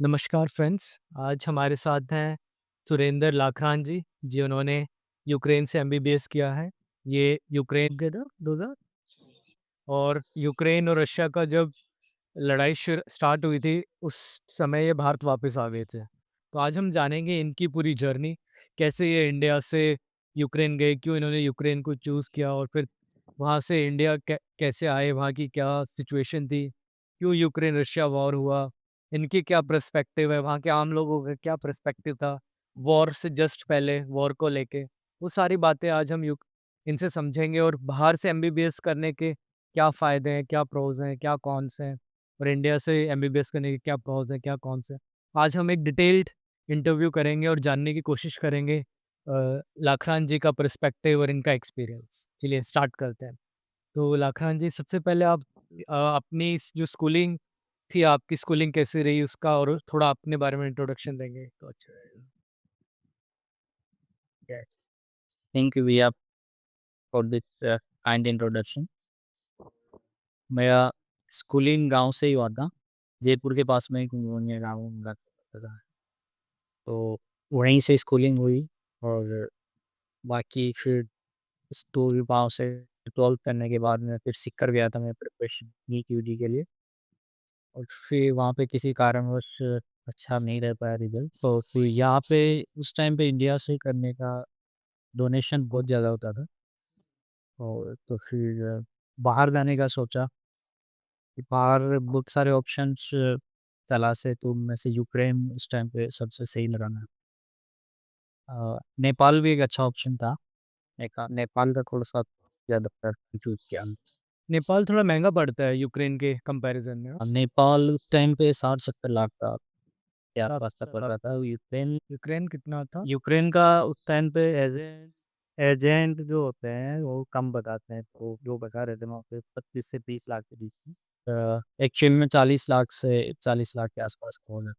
नमस्कार फ्रेंड्स, आज हमारे साथ हैं सुरेंद्र लाखरान जी, जिन्होंने यूक्रेन से एमबीबीएस किया है। ये यूक्रेन के था 2000 और यूक्रेन और रशिया का जब लड़ाई स्टार्ट हुई थी, उस समय ये भारत वापस आ गए थे। तो आज हम जानेंगे इनकी पूरी जर्नी, कैसे ये इंडिया से यूक्रेन गए, क्यों इन्होंने यूक्रेन को चूज़ किया और फिर वहाँ से इंडिया कैसे आए, वहाँ की क्या सिचुएशन थी, क्यों यूक्रेन रशिया वॉर हुआ, इनकी क्या पर्सपेक्टिव है, वहाँ के आम लोगों का क्या पर्सपेक्टिव था, वॉर से जस्ट पहले वॉर को लेके। वो सारी बातें आज हम इनसे समझेंगे और बाहर से एमबीबीएस करने के क्या फ़ायदे हैं, क्या प्रोज़ हैं, क्या कॉन्स हैं और इंडिया से एमबीबीएस करने के क्या प्रोज़ हैं, क्या कॉन्स हैं। आज हम एक डिटेल्ड इंटरव्यू करेंगे और जानने की कोशिश करेंगे लाखरान जी का पर्सपेक्टिव और इनका एक्सपीरियंस। चलिए स्टार्ट करते हैं। तो लाखरान जी, सबसे पहले आप अपनी जो स्कूलिंग थी, आपकी स्कूलिंग कैसी रही उसका और थोड़ा अपने बारे में इंट्रोडक्शन देंगे तो अच्छा रहेगा। Thank you, Via, for this kind introduction. मेरा स्कूलिंग गांव से ही हुआ था। जयपुर के पास में एक मोहनिया गाँव हुआ करता था। तो वहीं से स्कूलिंग हुई और बाकी फिर स्कूल गाँव से 12th करने के बाद मैं फिर सीकर गया था मैं प्रिपरेशन नीट यूजी के लिए। और फिर वहाँ पे किसी कारणवश अच्छा नहीं रह पाया रिजल्ट। तो फिर यहाँ पे उस टाइम पे इंडिया से करने का डोनेशन बहुत ज़्यादा होता था। और तो फिर बाहर जाने का सोचा कि बाहर बहुत सारे ऑप्शंस तलाशे तो उनमें से यूक्रेन उस टाइम पे सबसे सही लगा मैं। नेपाल भी एक अच्छा ऑप्शन था। नेपाल का थोड़ा-सा ज़्यादा चूज़ किया। नेपाल थोड़ा महँगा पड़ता है यूक्रेन के कंपैरिज़न में। नेपाल उस टाइम पे 60-70 लाख का के सात आसपास का पड़ रहा था। यूक्रेन यूक्रेन कितना था? यूक्रेन का उस टाइम पे एजेंट एजेंट जो होते हैं वो कम बताते हैं, तो जो बता रहे थे वहाँ पे 25 से 30 लाख के बीच में। एक्चुअल में 40 लाख से 40 लाख के आसपास का होगा।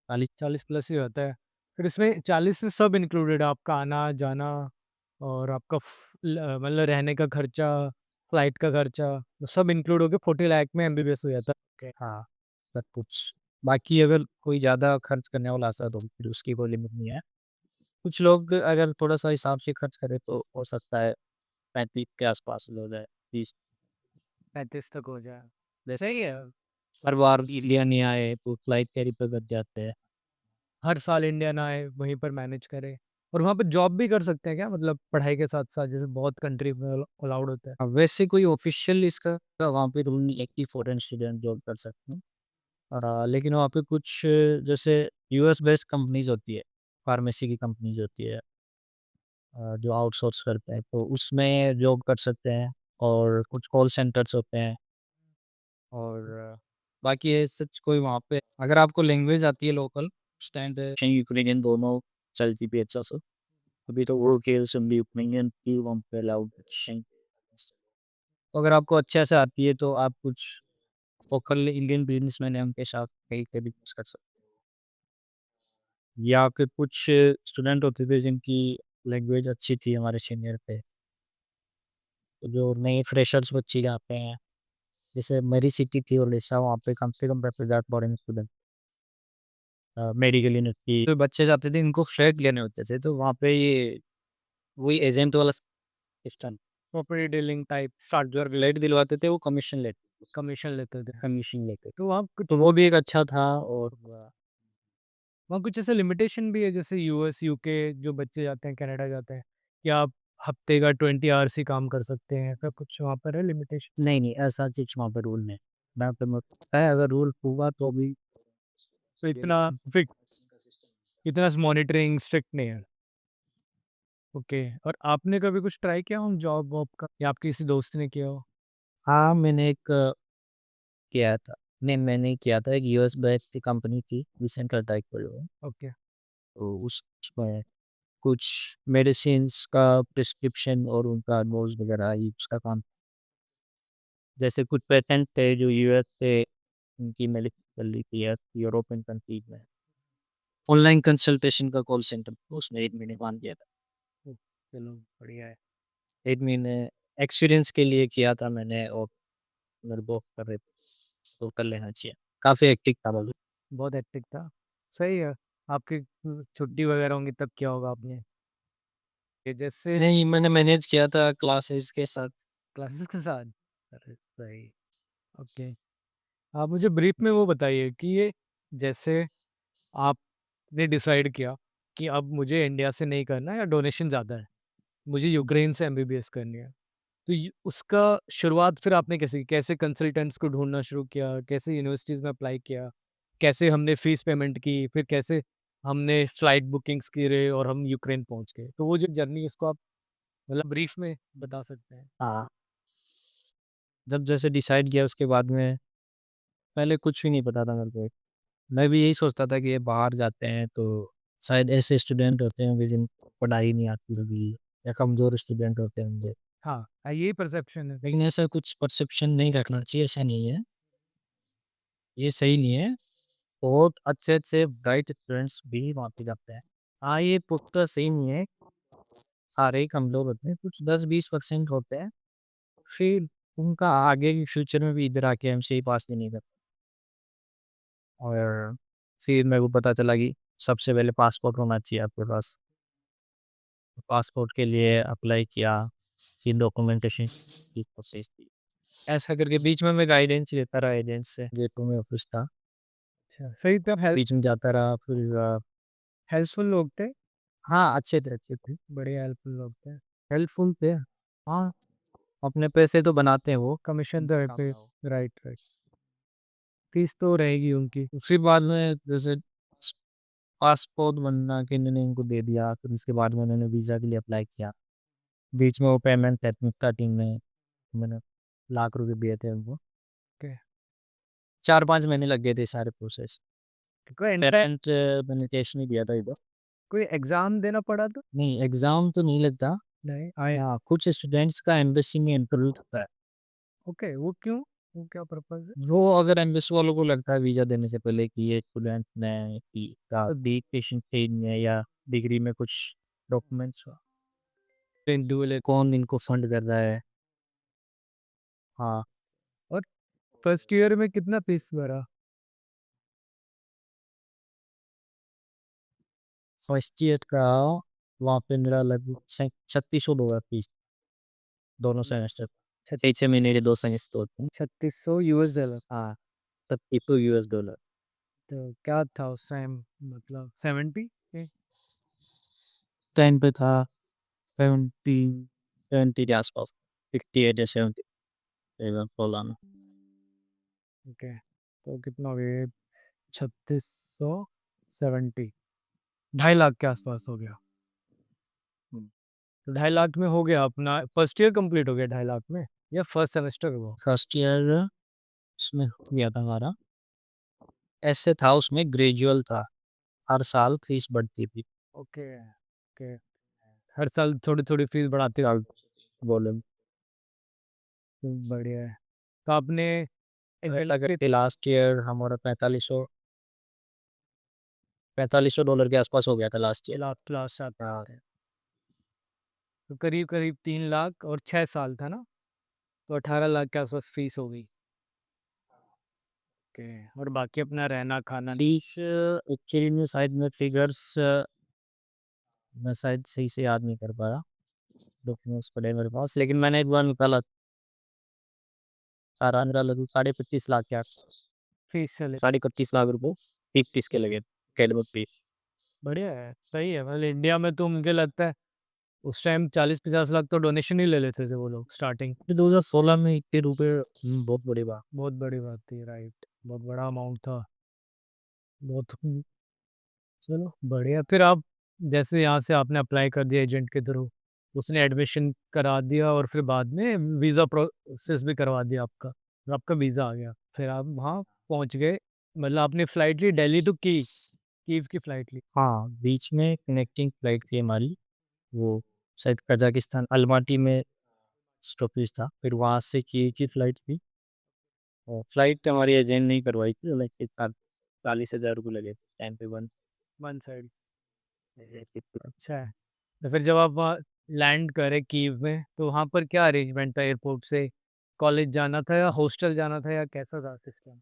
40। 40 प्लस ही होता है। फिर इसमें 40 में सब इंक्लूडेड है, आपका आना-जाना और आपका मतलब रहने का खर्चा, फ्लाइट का खर्चा, तो सब इंक्लूड होके 40 लाख में एमबीबीएस हो जाता है। ओके। हाँ, सब कुछ। बाकी अगर कोई ज़्यादा खर्च करने वाला ऐसा तो फिर उसकी कोई लिमिट नहीं है। कुछ लोग अगर थोड़ा-सा हिसाब से खर्च करें तो हो सकता है 35 के आसपास हो जाए, 30। 35 तक हो जाए। जैसे सही है। हर बार इंडिया नहीं आए तो फ्लाइट कैरी पे बच जाते हैं। हर साल इंडिया ना आए, वहीं पर मैनेज करे और वहाँ पे जॉब भी कर सकते हैं क्या? मतलब पढ़ाई के साथ-साथ जैसे बहुत कंट्री में अलाउड होता है। वैसे कोई ऑफ़िशियल इसका वहाँ पे रूल नहीं है कि फॉरेन स्टूडेंट जॉब कर सकते हैं। और लेकिन वहाँ पे कुछ जैसे यूएस बेस्ड कंपनीज़ होती है, फार्मेसी की कंपनीज़ होती है, जो आउटसोर्स करते हैं, तो उसमें जॉब कर सकते हैं। और कुछ कॉल सेंटर्स होते हैं। और बाकी है सच कोई वहाँ पे अगर आपको लैंग्वेज आती है लोकल स्टैंड यूक्रेनियन दोनों चलती भी अच्छा से। अभी तो वो केवल सिंपली यूक्रेनियन की वहाँ पे अलाउड। तो अगर आपको अच्छे से आती है तो आप कुछ लोकल इंडियन बिजनेसमैन है उनके साथ कहीं पे भी कर सकते हैं। या फिर कुछ स्टूडेंट होते थे जिनकी लैंग्वेज अच्छी थी हमारे सीनियर पे, तो जो नए फ्रेशर्स बच्चे आते हैं, जैसे मेरी सिटी थी ओडिशा, वहाँ पे कम से कम 10,000 फॉरेन स्टूडेंट मेडिकल यूनिट की जो बच्चे जाते थे इनको फ्लैट लेने होते थे, तो वहाँ पे ये वही एजेंट वाला system property dealing type start जो फ्लैट दिलवाते थे वो कमीशन लेते कमीशन लेते थे। कमीशन लेते थे। तो वहाँ कुछ तो वो भी एक अच्छा था। और वहाँ कुछ ऐसे लिमिटेशन भी है जैसे यूएस, यूके जो बच्चे जाते हैं, कनाडा जाते हैं, कि आप हफ्ते का 20 आवर्स ही काम कर सकते हैं, ऐसा कुछ वहाँ पर है लिमिटेशन? नहीं, नहीं ऐसा चीज़ वहाँ पे रूल नहीं। मैं तो है अगर रूल हुआ तो भी तो इतना फिक इतना मॉनिटरिंग स्ट्रिक्ट नहीं है। ओके। और आपने कभी कुछ ट्राई किया हो जॉब वॉब का या आपके किसी दोस्त ने किया हो? हाँ, मैंने एक किया था। नहीं, मैंने ही किया था। एक यूएस बेस्ड की कंपनी थी, रिसेंट अटैक हुई वो। ओके। तो उसमें कुछ मेडिसिन्स का प्रिस्क्रिप्शन और उनका डोज़ वगैरह ये उसका काम। जैसे कुछ पेशेंट थे जो यूएस से उनकी मेडिसिन चल रही थी या यूरोपियन कंट्रीज़ में। ऑनलाइन कंसल्टेशन का कॉल सेंटर उसमें 1 महीने काम किया था। ओ, चलो बढ़िया है। 1 महीने एक्सपीरियंस के लिए किया था मैंने। और मेरे को कर रहे थे, तो कर लेना चाहिए। काफ़ी हेक्टिक था वो भी। बहुत हेक्टिक था। सही है। आपकी छुट्टी वगैरह होंगी तब क्या होगा आपने? ये जैसे नहीं, मैंने मैनेज किया था क्लासेस के साथ। क्लासेस के साथ? अरे सही, ओके। आप मुझे ब्रीफ में वो बताइए कि ये जैसे आपने डिसाइड किया कि अब मुझे इंडिया से नहीं करना या डोनेशन ज़्यादा है, मुझे यूक्रेन से एमबीबीएस करनी है। तो उसका शुरुआत फिर आपने कैसे की? कैसे कंसल्टेंट्स को ढूँढना शुरू किया? कैसे यूनिवर्सिटीज़ में अप्लाई किया? कैसे हमने फ़ीस पेमेंट की? फिर कैसे हमने फ्लाइट बुकिंग्स करे और हम यूक्रेन पहुँच गए? तो वो जो जर्नी है इसको आप मतलब ब्रीफ में बता सकते हैं? हाँ। जब जैसे डिसाइड किया उसके बाद में पहले कुछ भी नहीं पता था मेरे को। मैं भी यही सोचता था कि ये बाहर जाते हैं तो शायद ऐसे स्टूडेंट होते होंगे जिनको पढ़ाई नहीं आती होगी या कमज़ोर स्टूडेंट होते होंगे। हाँ, यही परसेप्शन है। लेकिन ऐसा कुछ परसेप्शन नहीं रखना चाहिए, ऐसा नहीं है। ये सही नहीं है। बहुत अच्छे-अच्छे ब्राइट स्टूडेंट्स भी वहाँ पे जाते हैं। हाँ, ये पुख्ता सही नहीं है, सारे ही कमज़ोर होते हैं, कुछ 10-20% होते हैं, फिर उनका आगे भी फ्यूचर में भी इधर आके एमसीए पास भी नहीं कर और फिर मेरे को पता चला कि सबसे पहले पासपोर्ट होना चाहिए आपके पास। पासपोर्ट के लिए अप्लाई किया, फिर डॉक्यूमेंटेशन की प्रोसेस थी। ऐसा करके बीच में मैं गाइडेंस लेता रहा एजेंट से, जयपुर में ऑफ़िस था। अच्छा, सही तब बीच में जाता रहा फिर हेल्पफुल लोग थे, हाँ, अच्छे थे, बढ़िया हेल्पफुल लोग थे। हेल्पफुल थे। हाँ, अपने पैसे तो बनाते हैं वो, कमीशन तो उनका है काम पे, था वो। Right, right. फीस तो रहेगी उनकी। फिर बाद में जैसे पासपोर्ट बनना कि मैंने इनको दे दिया, फिर उसके बाद में उन्होंने वीज़ा के लिए अप्लाई किया। बीच में वो पेमेंट टेक्निक में मैंने लाख रुपए दिए थे उनको। ओके, 4-5 महीने लग गए थे सारे प्रोसेस। कोई एंट्रेंस पेमेंट मैंने कैश में दिया था इधर। कोई एग्ज़ाम देना पड़ा तो? नहीं, एग्ज़ाम तो नहीं लगता। नहीं, आए हाँ, कुछ स्टूडेंट्स का एम्बेसी में इंटरव्यू होता है। ओके, वो क्यों? वो क्या पर्पज़ है? वो अगर एम्बेसी वालों को लगता है वीज़ा देने से पहले कि ये स्टूडेंट ने कि का एजुकेशन सही है या डिग्री में कुछ डॉक्यूमेंट्स कौन इनको फंड कर रहा है। हाँ, और फर्स्ट ईयर में कितना फीस भरा? फर्स्ट ईयर का वहाँ पे मेरा लगभग 3600 फीस दोनों सेमेस्टर। छत 6-6 महीने के 2 सेमेस्टर होते हैं। $3600। हाँ, $32 तो क्या था उस टाइम मतलब 70 के? टाइम पे था 70 70 के आसपास, 68 या 70 करीबन 16 में। ओके, तो कितना हो गया ये? 3600 70 2.5 लाख के आसपास हो गया। हुँ। तो 2.5 लाख में हो गया अपना फर्स्ट ईयर कंप्लीट हो गया 2.5 लाख में या फर्स्ट सेमेस्टर वो? फर्स्ट ईयर उसमें हो गया था हमारा। ऐसे था उसमें ग्रेजुअल था, हर साल फीस बढ़ती थी। Okay, okay. हर साल थोड़ी-थोड़ी फीस बढ़ाते साल बोले बढ़िया है। तो आपने ऐसा एफएल करके लास्ट ईयर हमारा $4500 के आसपास हो गया था लास्ट ईयर। लास्ट क्लास आते हाँ, थे। तो करीब-करीब 3 लाख और 6 साल था ना? तो 18 लाख के आसपास फीस हो गई। ओके, और बाकी अपना रहना खाना फीस एक्चुअली में शायद मैं फिगर्स मैं शायद सही से याद नहीं कर पाया, डॉक्यूमेंट्स पड़े हैं मेरे पास, लेकिन मैंने एक बार निकाला सारा मेरा लगभग साढ़े 25 लाख के आसपास, फीस चले साढ़े 31 लाख रुपए 30 के लगे एकेडमिक फीस। बढ़िया है, सही है। मतलब इंडिया में तो मुझे लगता है उस टाइम 40-50 लाख तो डोनेशन ही ले लेते थे वो लोग स्टार्टिंग। 2016 में इतने रुपए बहुत बड़ी बात। बहुत बड़ी बात थी, राइट। बहुत बड़ा अमाउंट था। बहुत चलो बढ़िया। फिर आप जैसे यहाँ से आपने अप्लाई कर दिया एजेंट के थ्रू, उसने एडमिशन करा दिया और फिर बाद में वीज़ा प्रोसेस भी करवा दिया आपका, और आपका वीज़ा आ गया। फिर आप वहाँ पहुँच गए, मतलब आपने फ्लाइट ली दिल्ली टू कीव की फ्लाइट ली। हाँ, बीच में कनेक्टिंग फ्लाइट थी हमारी, वो शायद कज़ाकिस्तान अलमाटी में स्टॉपेज था, फिर वहाँ से की फ्लाइट थी और फ्लाइट हमारी एजेंट ने ही करवाई थी, लाइक 40,000 रुपए लगे थे टाइम पे वन वन साइड। अच्छा है। तो फिर जब आप वहाँ लैंड करे कीव में, तो वहाँ पर क्या अरेंजमेंट था एयरपोर्ट से? कॉलेज जाना था या हॉस्टल जाना था या कैसा था सिस्टम?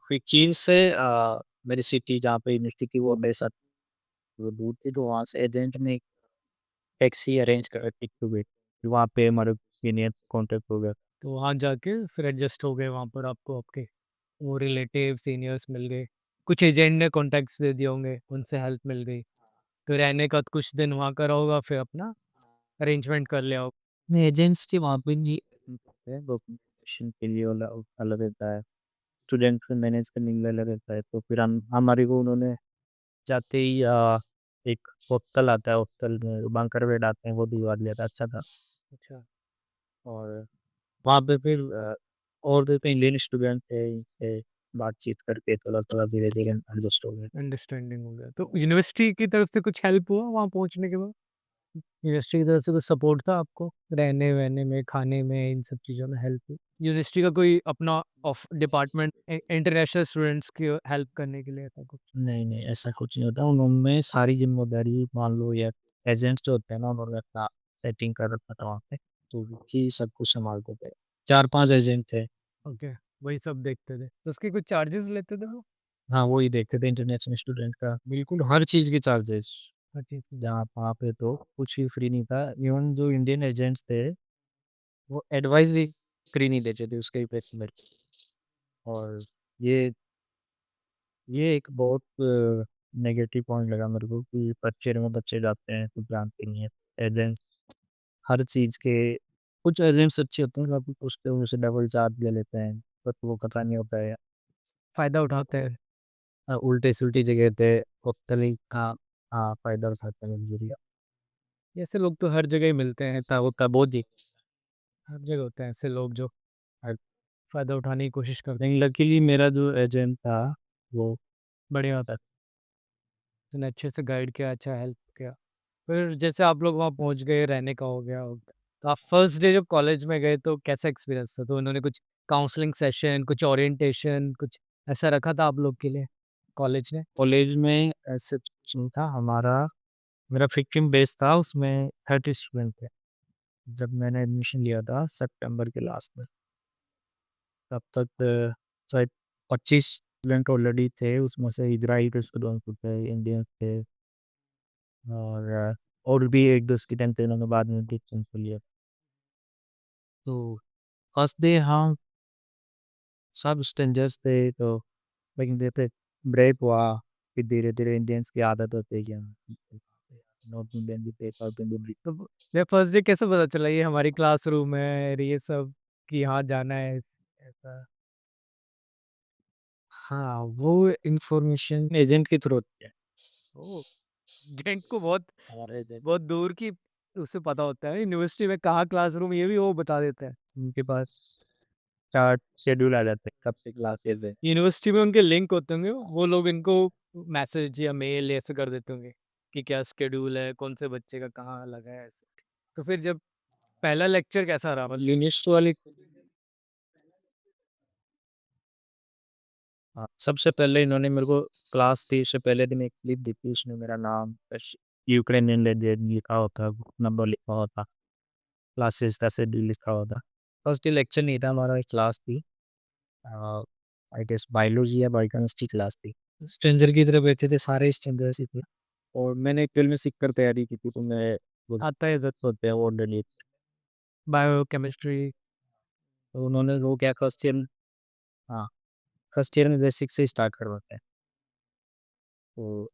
फिर चीन से मेरी सिटी जहाँ पे यूनिवर्सिटी की वो मेरे साथ वो दूर थी, तो वहाँ से एजेंट ने टैक्सी अरेंज कर रखी टू वेट। वहाँ पे हमारे सीनियर कॉन्टैक्ट हो गया। तो वहाँ जाके फिर एडजस्ट हो गए वहाँ पर आपको आपके वो रिलेटिव सीनियर्स मिल गए। कुछ एजेंट ने कॉन्टैक्ट्स दे दिए होंगे, उनसे हेल्प मिल गई। तो रहने का कुछ दिन वहाँ करा होगा फिर अपना अरेंजमेंट कर लिया होगा। नहीं, एजेंट्स की वहाँ पे नहीं करते हैं, डॉक्यूमेंटेशन के लिए अलग अलग रहता है, स्टूडेंट को मैनेज करने के लिए अलग रहता है। तो फिर हम हमारे को उन्होंने जाते ही एक होटल आता है, होटल में बंकर बेड आते हैं, वो दिलवा दिया था, अच्छा था। अच्छा, और वहाँ पे फिर और भी इंडियन स्टूडेंट थे, इनसे बातचीत करके थोड़ा-थोड़ा धीरे-धीरे एडजस्ट हो गए। अंडरस्टैंडिंग हो गया। तो यूनिवर्सिटी की तरफ से कुछ हेल्प हुआ वहाँ पहुँचने के बाद? यूनिवर्सिटी की तरफ से कुछ सपोर्ट था आपको? रहने-वहने में, खाने में, इन सब चीज़ों में हेल्प हुई? यूनिवर्सिटी का कोई अपना ऑफ डिपार्टमेंट इंटरनेशनल स्टूडेंट्स की हेल्प करने के लिए ऐसा कुछ? नहीं, नहीं, ऐसा कुछ नहीं होता। उन्होंने सारी ज़िम्मेदारी मान लो या एजेंट्स जो होते हैं ना, उन्होंने अपना सेटिंग कर रखा था वहाँ पे, तो वही सब कुछ सँभालते थे। 4-5 एजेंट थे। ओके, वही सब देखते थे। तो उसके कुछ चार्जेज़ लेते थे वो? हाँ, वही देखते थे इंटरनेशनल स्टूडेंट का, बिल्कुल हर चीज़ के चार्जेस। हर चीज़ की? जहाँ वहाँ पे तो कुछ भी फ्री नहीं था। इवन जो इंडियन एजेंट्स थे, वो एडवाइस भी फ्री नहीं देते थे उसके इफ़ेक्ट में। और ये ये एक बहुत नेगेटिव पॉइंट लगा मेरे को कि फर्स्ट में बच्चे जाते हैं, कुछ जानते नहीं है। एजेंट हर चीज़ के कुछ एजेंट्स अच्छे होते हैं, काफ़ी उसके उनसे डबल चार्ज ले लेते हैं, बट वो पता नहीं होता है। फ़ायदा उठाते हैं। उल्टे-सुल्टी जगह पे टोटली का फ़ायदा उठाते हैं नज़रिया। ऐसे लोग तो हर जगह ही मिलते हैं, ता होता बहुत ही हर जगह होते हैं ऐसे लोग जो फ़ायदा उठाने की कोशिश करते हैं। लेकिन लकीली मेरा जो एजेंट था, वो बढ़िया होता है, उसने अच्छे से गाइड किया, अच्छा हेल्प किया। फिर जैसे आप लोग वहाँ पहुँच गए, रहने का हो गया तो आप फर्स्ट डे जब कॉलेज में गए तो कैसा एक्सपीरियंस था? तो उन्होंने कुछ काउंसलिंग सेशन, कुछ ओरिएंटेशन कुछ ऐसा रखा था आप लोग के लिए कॉलेज ने? कॉलेज में ऐसे कुछ नहीं था, मेरा 15 बैच था, उसमें 30 स्टूडेंट थे। जब मैंने एडमिशन लिया था सितंबर के लास्ट में, तब तक शायद 25 स्टूडेंट ऑलरेडी थे, उसमें से इज़राइल के स्टूडेंट थे, इंडियंस थे और और भी 1-2 स्टूडेंट थे, उन्होंने बाद में डिसीज़न को लिया। तो फर्स्ट डे हाँ, सब स्ट्रेंजर्स थे, तो लेकिन जैसे ब्रेक हुआ, फिर धीरे-धीरे इंडियंस की आदत होती है कि हाँ, ठीक है, नॉर्थ इंडियन भी थे, साउथ इंडियन भी। तो ये फर्स्ट डे कैसे पता चला ये हमारी क्लासरूम है और ये सब कि यहाँ जाना है ऐसा? हाँ, वो इन्फॉर्मेशन एजेंट के थ्रू होती है। ओह! एजेंट को बहुत हमारे एजेंट बहुत दूर की उसे पता होता है यूनिवर्सिटी में कहाँ क्लासरूम ये भी वो बता देता है। उनके पास चार्ट शेड्यूल आ जाते हैं, कब से क्लासेस है। यूनिवर्सिटी में उनके लिंक होते होंगे, वो लोग इनको मैसेज या मेल ऐसे कर देते होंगे कि क्या शेड्यूल है, कौन से बच्चे का कहाँ लगा है ऐसे। तो फिर जब पहला लेक्चर कैसा रहा? और यूनिस्ट वाले हाँ, सबसे पहले इन्होंने मेरे को क्लास थी, इससे पहले दिन एक क्लिप दी थी, उसमें मेरा नाम यूक्रेनियन लैंग्वेज लिखा होता, नंबर लिखा होता, क्लासेस का शेड्यूल लिखा होता। फर्स्ट डे लेक्चर नहीं था हमारा, एक क्लास थी आई गेस बायोलॉजी या बायोकेमिस्ट्री क्लास थी। स्ट्रेंजर की तरह बैठे थे, सारे स्ट्रेंजर्स ही थे और मैंने एक्चुअल में सीख कर तैयारी की थी, तो मैं वो आता है इधर होते हैं वो डली। बायोकेमिस्ट्री तो उन्होंने वो क्या फर्स्ट ईयर हाँ, फर्स्ट ईयर में बेसिक से स्टार्ट करवाते हैं। तो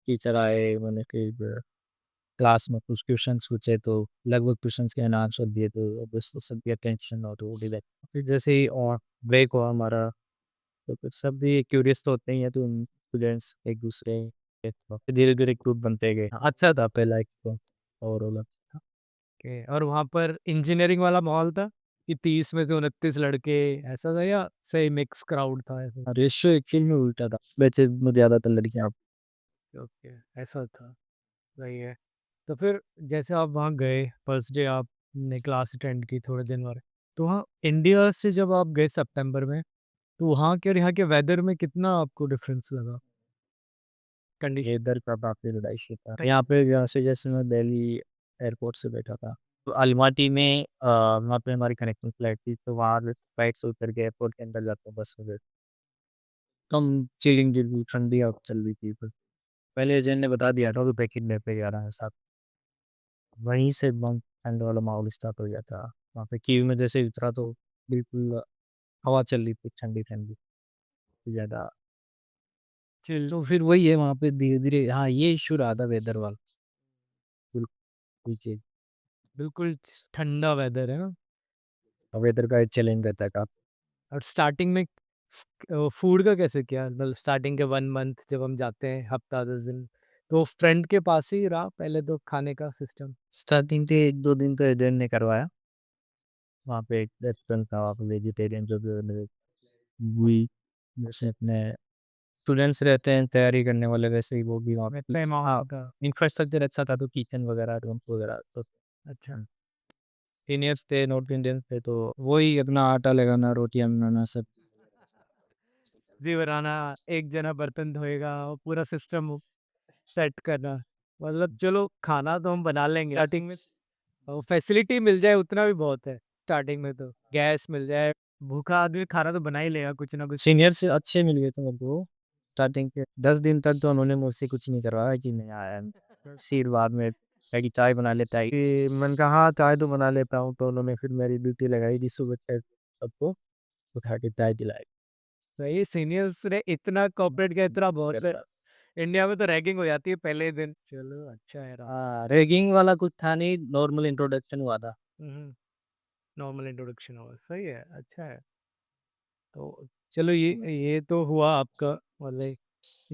टीचर आए, उन्होंने फिर क्लास में कुछ क्वेश्चंस पूछे, तो लगभग क्वेश्चंस के मैंने आंसर दिए, तो ऑब्वियसली सबकी अटेंशन और वो डिवाइड। फिर जैसे ही और ब्रेक हुआ हमारा, तो फिर सब भी क्यूरियस तो होते ही हैं, तो स्टूडेंट्स एक दूसरे के फिर धीरे-धीरे ग्रुप बनते गए। अच्छा था पहला एक तो ओवरऑल। के और वहाँ पर इंजीनियरिंग वाला माहौल था कि 30 में से 29 लड़के ऐसा था या सही मिक्स क्राउड था ऐसे? रेशियो एक्चुअल में उल्टा था, बैचेज़ में ज़्यादातर लड़कियाँ। ओके, ऐसा था, सही है। तो फिर जैसे आप वहाँ गए, फर्स्ट डे आपने क्लास अटेंड की थोड़े दिन और तो वहाँ इंडिया से जब आप गए सितंबर में, तो वहाँ के और यहाँ के वेदर में कितना आपको डिफरेंस लगा? कंडीशन वेदर का काफ़ी लड़ाई था। यहाँ पे यहाँ से जैसे मैं दिल्ली एयरपोर्ट से बैठा था, तो अलमाटी में वहाँ पे हमारी कनेक्टिंग फ्लाइट थी, तो वहाँ फ्लाइट से उतर के एयरपोर्ट के अंदर जाते हैं बस में बैठ कम चिलिंग बिल्कुल ठंडी हवा चल रही थी पर पहले एजेंट ने बता दिया था तो पैकेट लेके जा रहा है साथ। वहीं से बम ठंड वाला माहौल स्टार्ट हो गया था। वहाँ पे कीव में जैसे ही उतरा तो बिल्कुल हवा चल रही थी ठंडी-ठंडी ज़्यादा। चिल तो फिर वही है वहाँ पे धीरे-धीरे हाँ, ये इश्यू रहा था वेदर वाला। बिल्कुल चीज़ बिल्कुल ठंडा वेदर है ना। वेदर का एक चैलेंज रहता है काफ़ी। और स्टार्टिंग में फूड का कैसे किया? मतलब स्टार्टिंग के 1 मंथ जब हम जाते हैं, हफ्ता 10 दिन, तो फ्रेंड के पास ही रहा पहले तो खाने का सिस्टम? स्टार्टिंग के 1-2 दिन तो एजेंट ने करवाया। वहाँ पे एक रेस्टोरेंट था वहाँ पे वेजिटेरियन जो भी वही जैसे अपने स्टूडेंट्स रहते हैं तैयारी करने वाले वैसे ही वो भी वहाँ पे इतना हाँ, अमाउंट का। इंफ्रास्ट्रक्चर अच्छा था तो किचन वगैरह रूम्स वगैरह तो अच्छा। सीनियर्स थे, नॉर्थ इंडियंस थे तो वही अपना आटा लगाना, रोटियाँ बनाना सब। जी बनाना, एक जना बर्तन धोएगा, और पूरा सिस्टम सेट करना। मतलब चलो खाना तो हम बना लेंगे स्टार्टिंग में, फैसिलिटी मिल जाए उतना भी बहुत है। स्टार्टिंग में तो गैस मिल जाए, भूखा आदमी खाना तो बना ही लेगा कुछ ना कुछ। सीनियर से अच्छे मिल गए थे मेरे को स्टार्टिंग के 10 दिन तक तो उन्होंने मुझसे कुछ नहीं करवाया कि नहीं आया फिर बाद में कहा कि चाय बना लेता है कि मैंने कहा हाँ चाय तो बना लेता हूँ तो उन्होंने फिर मेरी ड्यूटी लगाई थी सुबह तक सबको उठा के चाय दिलाई। सही, सीनियर्स ने इतना कोऑपरेट किया, इतना बहुत है। करता इंडिया में तो रैगिंग हो जाती है पहले ही दिन। चलो अच्छा है रहा। हाँ रैगिंग वाला कुछ था नहीं नॉर्मल इंट्रोडक्शन हुआ था। हम्म, नॉर्मल इंट्रोडक्शन होगा, सही है, अच्छा है। तो चलो ये तो हुआ आपका, मतलब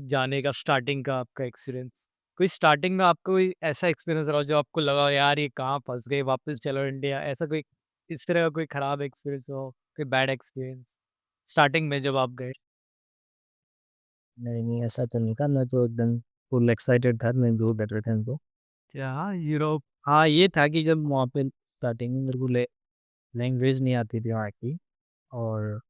जाने का स्टार्टिंग का आपका एक्सपीरियंस। कोई स्टार्टिंग में आपको कोई ऐसा एक्सपीरियंस रहा हो जो आपको लगा हो, यार ये कहाँ फँस गए, वापस चलो इंडिया, ऐसा कोई इस तरह का कोई खराब एक्सपीरियंस हो, कोई बैड एक्सपीरियंस स्टार्टिंग में जब आप गए? नहीं नहीं ऐसा तो नहीं था मैं तो एकदम फुल एक्साइटेड था मैं जो बैठ रहे थे उनको। अच्छा, हाँ, यूरोप। हाँ ये था कि जब वहाँ पे स्टार्टिंग में मेरे को लैंग्वेज नहीं आती थी वहाँ की और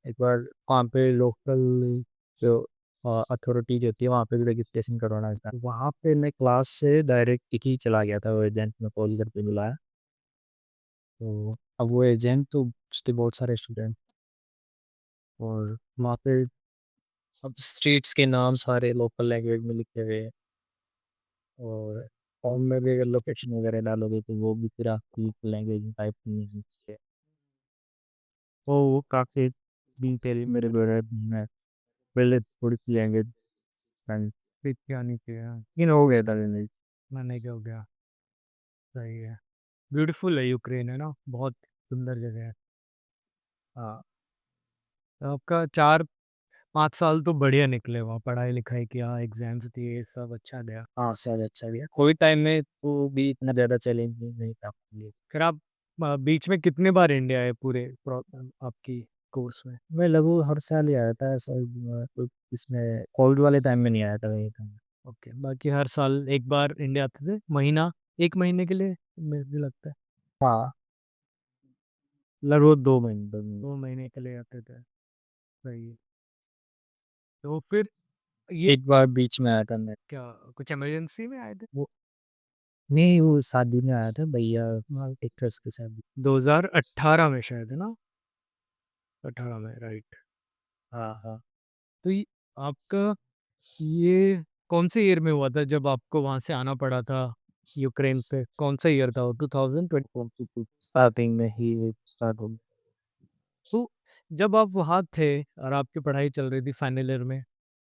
एक बार वहाँ पे लोकल जो अथॉरिटी जो थी वहाँ पे भी रजिस्ट्रेशन करवाना था वहाँ पे मैं क्लास से डायरेक्ट एक ही चला गया था वो एजेंट में कॉल करके बुलाया तो अब वो एजेंट तो उसके बहुत सारे स्टूडेंट और वहाँ पे अब स्ट्रीट्स के नाम सारे लोकल लैंग्वेज में लिखे हुए हैं और फॉर्म में भी अगर लोकेशन वगैरह डालोगे तो वो भी फिर आपकी लैंग्वेज में टाइप करनी है तो वो काफ़ी डिटेल मेरे द्वारा मैं पहले थोड़ी सी लैंग्वेज सीख के आनी चाहिए, हाँ, लेकिन हो गया था मैंने। मैंने क्या हो गया, सही है। ब्यूटीफुल है यूक्रेन, है ना? बहुत सुंदर जगह है। हाँ, तो आपका 4-5 साल तो बढ़िया निकले वहाँ, पढ़ाई-लिखाई किया, एग्ज़ाम्स दिए, सब अच्छा गया। हाँ, शायद अच्छा भी है। कोविड टाइम में तो भी इतना ज़्यादा चैलेंजिंग नहीं था अपने लिए। फिर आप बीच में कितने बार इंडिया आए पूरे आपकी कोर्स में? मैं लगभग हर साल ही आया था ऐसा कोई इसमें कोविड वाले टाइम में नहीं आया था कहीं था। ओके, बाकी हर साल 1 बार इंडिया आते थे, महीना 1 महीने के लिए मुझे लगता है, हाँ, लगभग 2 महीने 2 महीने। 2 महीने के लिए आते थे, सही है। तो फिर ये एक बार बीच में आया था मैं। क्या कुछ इमरजेंसी में आए थे? वो नहीं वो शादी में आया था भैया एक ट्रस्ट के साथ। 2018 में शायद, है ना? 18 में, राइट। हाँ, हाँ। तो आपका ये कौन से ईयर में हुआ था जब आपको वहाँ से आना पड़ा था यूक्रेन से? कौन सा ईयर था वो? 2020? 22 स्टार्टिंग में ही स्टार्ट हो गया। तो जब आप वहाँ थे और आपकी पढ़ाई चल रही थी फाइनल ईयर में,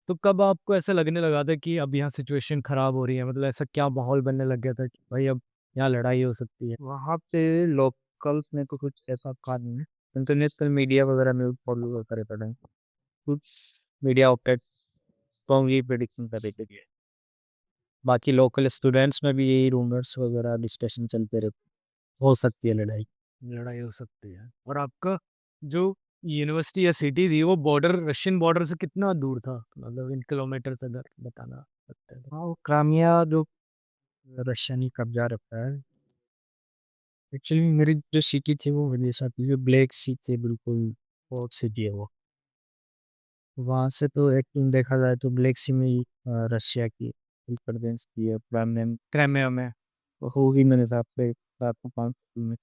तो कब आपको ऐसा लगने लगा था कि अब यहाँ सिचुएशन खराब हो रही है? मतलब ऐसा क्या माहौल बनने लग गया था कि भाई अब यहाँ लड़ाई हो सकती है? वहाँ पे लोकल्स में तो कुछ ऐसा था नहीं। इंटरनेशनल मीडिया वगैरह में फॉलो होता रहता था। कुछ मीडिया आउटलेट स्ट्रांगली प्रेडिक्शन कर रहे थे। बाकी लोकल स्टूडेंट्स में भी यही रूमर्स वगैरह डिस्कशन चलते रहते हो सकती है लड़ाई। लड़ाई हो सकती है। और आपका जो यूनिवर्सिटी या सिटी थी वो बॉर्डर, रशियन बॉर्डर से कितना दूर था? मतलब इन किलोमीटर अगर बताना सकते हैं तो। हाँ वो क्रामिया जो रशियन ही कब्जा रखता है। एक्चुअली मेरी जो सिटी थी वो मेरे साथ जो ब्लैक सी थी बिल्कुल पोर्ट सिटी है वो। वहाँ से तो एक देखा जाए तो ब्लैक सी में ही रशिया की प्रेजेंस की है प्राइम क्राइमिया में होगी मेरे हिसाब से 400-500 में।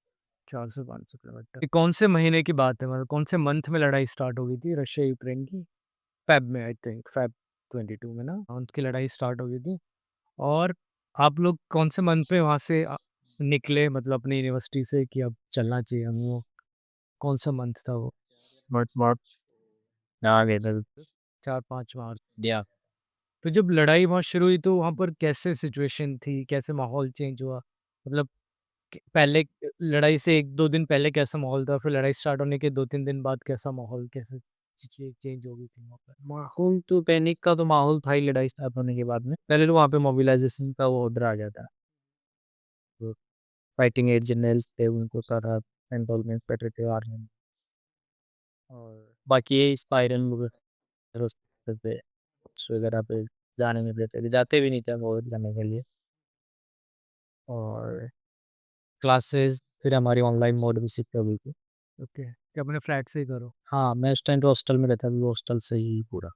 4 से 500 किलोमीटर। ये कौन से महीने की बात है? मतलब कौन से मंथ में लड़ाई स्टार्ट हो गई थी रशिया यूक्रेन की? फ़ेब में आई थिंक फ़ेब 22 में ना उनकी लड़ाई स्टार्ट हो गई थी। और आप लोग कौन से मंथ पे वहाँ से निकले मतलब अपनी यूनिवर्सिटी से कि अब चलना चाहिए हमें वो कौन-सा मंथ था वो? मार्च मार्च आ गए थे। 4-5 मार्च। या तो जब लड़ाई वहाँ शुरू हुई तो वहाँ पर कैसे सिचुएशन थी? कैसे माहौल चेंज हुआ? मतलब क पहले लड़ाई से 1-2 दिन पहले कैसा माहौल था? फिर लड़ाई स्टार्ट होने के 2-3 दिन बाद कैसा माहौल कैसे चेंज हो गई थी वहाँ पर? माहौल तो पैनिक का तो माहौल था ही लड़ाई स्टार्ट होने के बाद में। पहले तो वहाँ पे मोबिलाइज़ेशन का वो ऑर्डर आ गया था। तो फाइटिंग एज जनरल्स थे उनको सारा एनरोलमेंट कर रहे थे आर्मी में। और बाकी ये स्पाइरल वगैरह पे वगैरह पे जाने नहीं देते थे, जाते भी नहीं थे वो जाने के लिए। और क्लासेस फिर हमारी ऑनलाइन मोड भी शिफ्ट हो गई थी। ओके, कि अपने फ्लैट से ही करो। हाँ, मैं उस टाइम तो हॉस्टल में रहता था, तो हॉस्टल से ही पूरा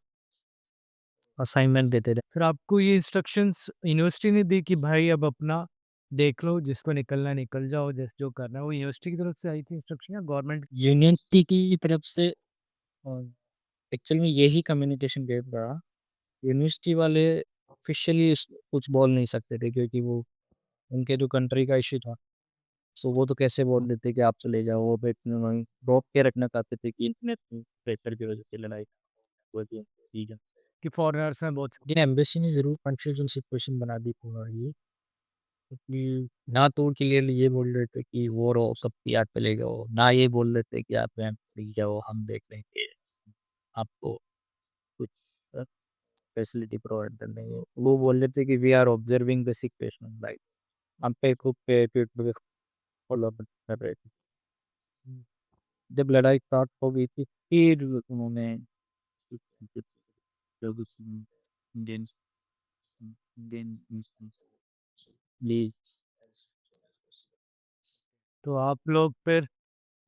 असाइनमेंट देते थे। फिर आपको ये इंस्ट्रक्शंस यूनिवर्सिटी ने दी कि भाई अब अपना देख लो, जिसको निकलना है निकल जाओ, जैसे जो करना है वो यूनिवर्सिटी की तरफ से आई थी इंस्ट्रक्शन या गवर्नमेंट? यूनिवर्सिटी की तरफ से एक्चुअल में यही कम्युनिकेशन गैप रहा। यूनिवर्सिटी वाले ऑफ़िशियली कुछ बोल नहीं सकते थे क्योंकि वो उनके जो कंट्री का इश्यू था। सो वो तो कैसे बोल देते कि आप चले जाओ, वो पे रोक के रखना चाहते थे कि इंटरनेट प्रेशर की वजह से लड़ाई हुई थी। ठीक है। कि फॉरेनर्स हैं बहुत लेकिन एम्बेसी ने ज़रूर कन्फ्यूज़न सिचुएशन बना दी पूरा ये, क्योंकि ना तो वो क्लियरली ये बोल रहे थे कि वो रहो सब याद पे ले जाओ, ना ये बोल रहे थे कि आप यहाँ पे जाओ हम देख लेंगे, आपको कुछ अ, फैसिलिटी प्रोवाइड कर देंगे। वो बोल रहे थे कि we are observing the situation like हम पे खुद पे पीठ पे फॉलो अप कर रहे थे। जब लड़ाई स्टार्ट हो गई थी, फिर उन्होंने कुछ कुछ लोग इंडियन इंडियन प्लीज़ तो आप लोग फिर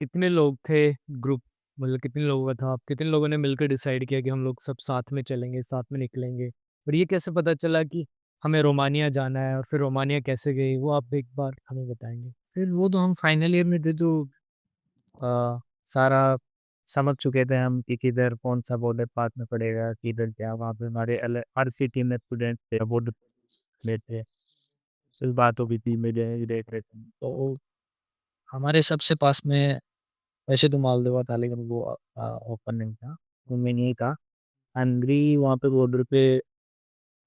कितने लोग थे ग्रुप मतलब कितने लोगों का था? आप कितने लोगों ने मिलकर डिसाइड किया कि हम लोग सब साथ में चलेंगे, साथ में निकलेंगे? और ये कैसे पता चला कि हमें रोमानिया जाना है और फिर रोमानिया कैसे गई? वो आप एक बार हमें बताएँगे? फिर वो तो हम फाइनल ईयर में थे तो सारा समझ चुके थे हम कि किधर कौन-सा बॉर्डर पास में पड़ेगा, किधर क्या वहाँ पे हमारे हर सिटी में स्टूडेंट थे, बॉर्डर में थे। फिर बात हो गई थी मेरे देख रहे थे। तो हमारे सबसे पास में वैसे तो मालदेवा था लेकिन वो ओपन नहीं था, वो में नहीं था। हंगरी वहाँ पे बॉर्डर पे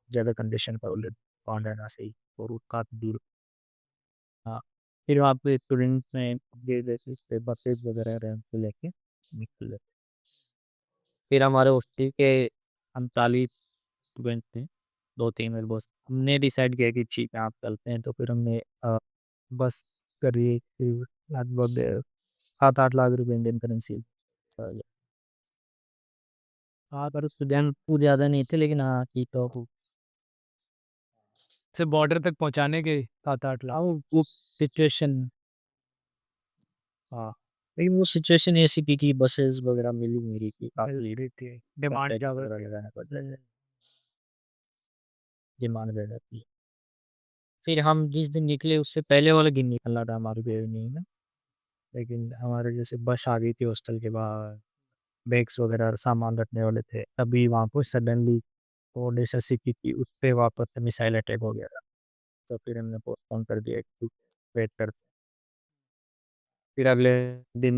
ज़्यादा कंडीशन का उल्लेख पांड रहना सही और वो काफ़ी दूर था। फिर वहाँ पे स्टूडेंट में ये जैसे पे बसेस वगैरह रेंट पे लेके निकले। फिर हमारे हॉस्टल के 39 स्टूडेंट थे, 2-3 मेरे दोस्त। हमने डिसाइड किया कि ठीक है आप चलते हैं तो फिर हमने बस करी फिर लगभग 7-8 लाख रुपए इंडियन करेंसी हाँ, पर स्टूडेंट तो ज़्यादा नहीं थे लेकिन हाँ, ठीक तो सिर्फ़ बॉर्डर तक पहुँचाने के 7-8 लाख? हाँ, वो सिचुएशन हाँ, लेकिन वो सिचुएशन ऐसी थी कि बसेस वगैरह मिली नहीं रही थी, मिल काफ़ी रही थी, डिमांड टैक्स ज़्यादा वगैरह थी। लगाना पड़ता था, डिमांड ज़्यादा थी। फिर हम जिस दिन निकले उससे पहले वाले दिन निकलना था हमारे प्लानिंग में, लेकिन हमारे जैसे बस आ गई थी हॉस्टल के बाहर, बैग्स वगैरह सामान रखने वाले थे, तभी वहाँ पे सडनली ओडेसा सिटी थी, उस पे वापस से मिसाइल अटैक हो गया था। तो फिर हमने पोस्टपोन कर दिया कि वेट कर फिर अगले दिन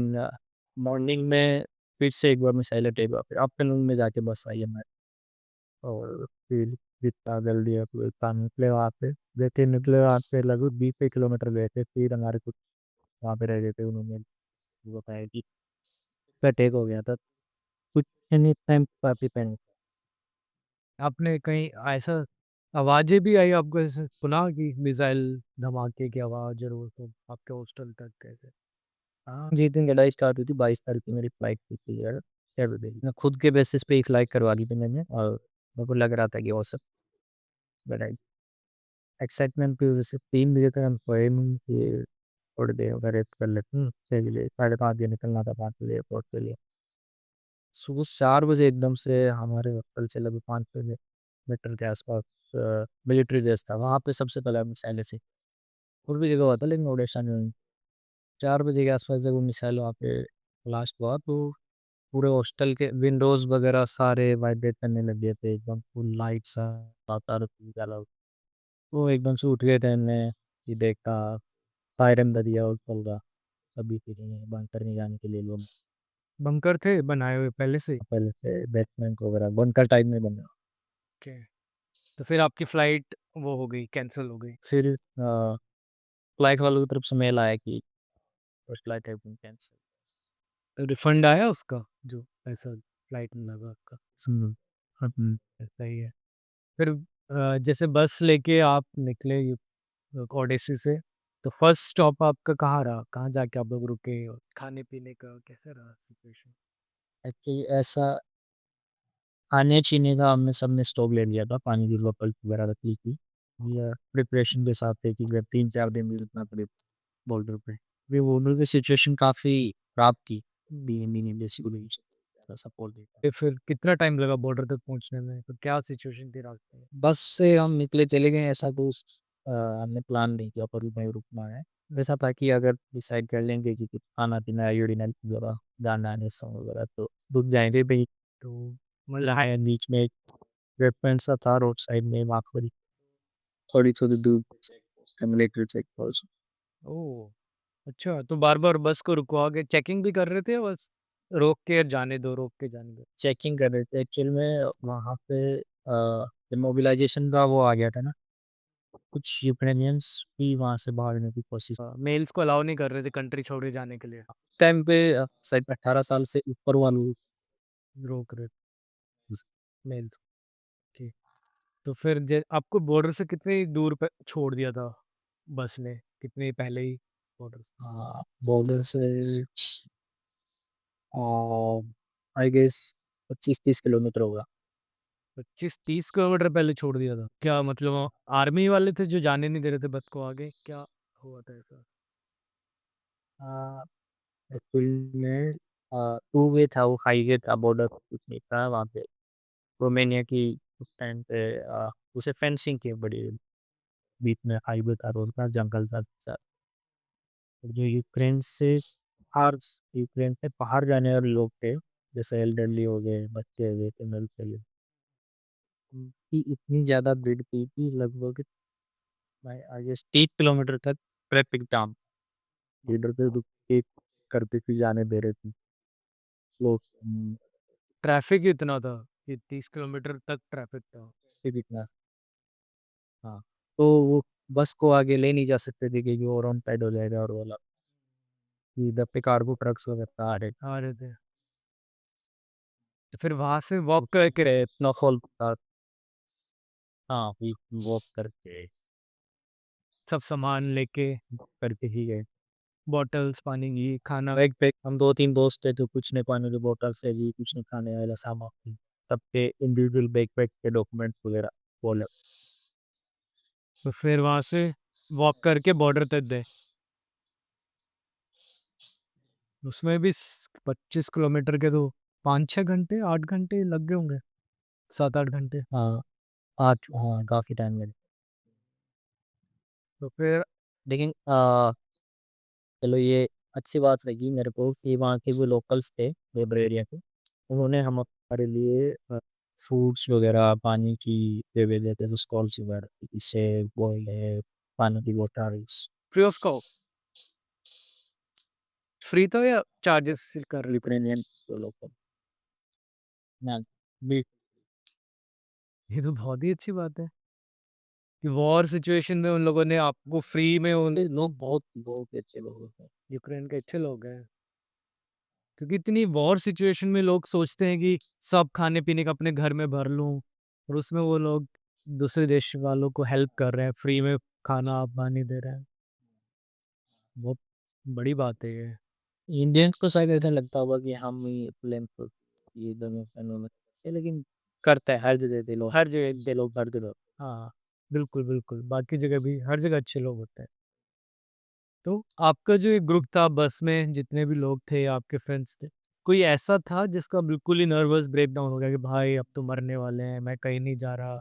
मॉर्निंग में फिर से एक बार मिसाइल अटैक हुआ, फिर आफ्टरनून में जाके बस आई हमारी और फिर जितना जल्दी आप उतना निकले वहाँ पे। जैसे निकले वहाँ पे लगभग 20 किलोमीटर गए थे, फिर हमारे कुछ वहाँ पे रह गए थे, उन्होंने बताया कि अटैक हो गया था। कुछ नहीं टाइम काफ़ी पैनिक आपने कहीं ऐसा आवाज़ें भी आई आपको ऐसे सुना कि मिसाइल धमाके की आवाज़ और वो सब आपके हॉस्टल तक कैसे? हाँ, जिस दिन लड़ाई स्टार्ट हुई थी 22 तारीख को मेरी फ्लाइट थी क्लियर एवरीडे। मैं खुद के बेसिस पे ही फ्लाइट करवा ली थी मैंने और मेरे को लग रहा था कि वो सब लड़ाई एक्साइटमेंट की वज़ह से 3 बजे तक हम सोए नहीं कि थोड़ी देर का रेस्ट कर लेते हैं, 6 बजे 5:30 बजे निकलना था 5 बजे एयरपोर्ट के लिए। सुबह 4 बजे एकदम से हमारे होटल से लगभग 5 किलोमीटर के आसपास मिलिट्री बेस था, वहाँ पे सबसे पहले मिसाइलें थी। और भी जगह हुआ था लेकिन ओडेशा में 4 बजे के आसपास जब वो मिसाइल वहाँ पे ब्लास्ट हुआ तो पूरे हॉस्टल के विंडोज़ वगैरह सारे वाइब्रेट करने लग गए थे, एकदम फुल लाइट्स चारों तरफ जला। वो एकदम से उठ गए थे हमने, ये देखा सायरन बज और चल रहा। अभी फिर बंकर में जाने के लिए लोग बंकर थे बनाए हुए पहले से? पहले से बेसमेंट वगैरह बंकर टाइप में बना। ओके। तो फिर आपकी फ्लाइट वो हो गई, कैंसल हो गई? फिर फ्लाइट वालों की तरफ से मेल आया कि first flight have been cancel. तो रिफंड आया उसका, जो पैसा फ्लाइट में लगा आपका? सुन सही है। फिर जैसे बस लेके आप निकले ओडेसी से, तो फर्स्ट स्टॉप आपका कहाँ रहा? कहाँ जाके आप लोग रुके और खाने-पीने का कैसा रहा सिचुएशन? एक्चुअली ऐसा खाने-पीने का हमने सबने स्टॉक ले लिया था, पानी की बोतल वगैरह रख ली थी। ये प्रिपरेशन के साथ थे कि अगर 3-4 दिन भी रुकना पड़े बॉर्डर पे। अभी बॉर्डर की सिचुएशन काफ़ी खराब थी, बीइंग बेसिकली सपोर्ट देता। फिर कितना टाइम लगा बॉर्डर तक पहुँचने में? तो क्या सिचुएशन थी रास्ते में? बस से हम निकले चले गए, ऐसा कुछ हमने प्लान नहीं किया पर वहीं रुकना है। वैसा था कि अगर डिसाइड कर लेंगे कि कुछ खाना-पीना है, यूरिनल वगैरह जाना है, रेस्टोरेंट वगैरह तो रुक जाएँगे भई। तो मतलब है बीच में एक रेस्टोरेंट सा था रोड साइड में, वहाँ पर ही थोड़ी-थोड़ी दूर मिलिट्री चेक पोस्ट। ओह! अच्छा, तो बार-बार बस को रुकवा के चेकिंग भी कर रहे थे या बस रोक के जाने दो, रोक के जाने दो? चेकिंग कर रहे थे एक्चुअल में वहाँ पे डिमोबिलाइज़ेशन का वो आ गया था ना, कुछ यूक्रेनियंस भी वहाँ से भागने की कोशिश। मेल्स को अलाउ नहीं कर रहे थे कंट्री छोड़ के जाने के लिए, टाइम पे शायद 18 साल से ऊपर वालों रोक रहे मेल्स के। तो फिर ज आपको बॉर्डर से कितनी दूर पे छोड़ दिया था बस ने? कितनी पहले ही बॉर्डर से? बॉर्डर से आई गेस 25-30 किलोमीटर होगा। 25-30 किलोमीटर पहले छोड़ दिया था? क्या मतलब आर्मी वाले थे जो जाने नहीं दे रहे थे बस को आगे? क्या हुआ था ऐसा? अ, एक्चुअल में टू वे था, वो हाईवे था, बॉर्डर कुछ नहीं था वहाँ पे। रोमानिया की उस टाइम पे उसे फेंसिंग थी बड़ी, बीच में हाईवे था, रोड था, जंगल था। जो यूक्रेन से बाहर जाने वाले लोग थे, जैसे एल्डरली हो गए, बच्चे हो गए, फीमेल थे, उनकी इतनी ज़्यादा भीड़ थी कि लगभग आई गेस 30 किलोमीटर तक ट्रैफिक जाम, लीडर पे रुक के करते हुए जाने दे रहे थे लोग। ट्रैफ़िक ही इतना था कि 30 किलोमीटर तक ट्रैफ़िक था। फिर इतना हाँ, तो वो बस को आगे ले नहीं जा सकते थे क्योंकि वो रॉन्ग साइड हो जाएगा और वाला इधर पे कार्गो ट्रक्स वगैरह आ रहे आ रहे थे। तो फिर वहाँ से वॉक करके थे, स्नोफॉल था। हाँ, फिर वॉक करके सब सामान लेके, करके ही गए। बॉटल्स पानी की, खाना। बैग पैक हम 2-3 दोस्त थे तो कुछ ने पानी की बोतल्स ले ली, कुछ ने खाने वाला सामान, सबके इंडिविजुअल बैग पैक के डॉक्यूमेंट्स वगैरह वो अलग। तो फिर वहाँ से वॉक करके बॉर्डर तक गए। उसमें भी स 25 किलोमीटर के तो 5-6 घंटे, 8 घंटे लग गए होंगे, 7-8 घंटे। हाँ, आज हाँ, काफ़ी टाइम लगे। तो फिर लेकिन चलो ये अच्छी बात लगी मेरे को कि वहाँ के वो लोकल्स थे लेबर एरिया के, उन्होंने हमारे लिए फ्रूट्स वगैरह, पानी की दे देते थे स्टॉल्स वगैरह, इससे वो है पानी की bottles. Free of cost free था या चार्जेस कर रहे थे? यूक्रेनियन लोकल ना भी ये तो बहुत ही अच्छी बात है कि वॉर सिचुएशन में उन लोगों ने आपको फ्री में उन लोग बहुत बहुत अच्छे लोग होते हैं। यूक्रेन के अच्छे लोग हैं। क्योंकि इतनी वॉर सिचुएशन में लोग सोचते हैं कि सब खाने-पीने का अपने घर में भर लूँ और उसमें वो लोग दूसरे देश वालों को हेल्प कर रहे हैं, फ्री में खाना, पानी दे रहे हैं। बहुत बड़ी बात है ये। इंडियंस को शायद ऐसा लगता होगा कि हम ही ब्लेम ये दोनों पहलुओं में, लेकिन करता है हर जगह के लोग, हर जगह के लोग हर जगह। हाँ, बिल्कुल, बिल्कुल। बाकी जगह भी हर जगह अच्छे लोग होते हैं। तो आपका जो ये ग्रुप था बस में जितने भी लोग थे, आपके फ्रेंड्स थे, कोई ऐसा था जिसका बिल्कुल ही नर्वस ब्रेकडाउन हो गया कि भाई अब तो मरने वाले हैं, मैं कहीं नहीं जा रहा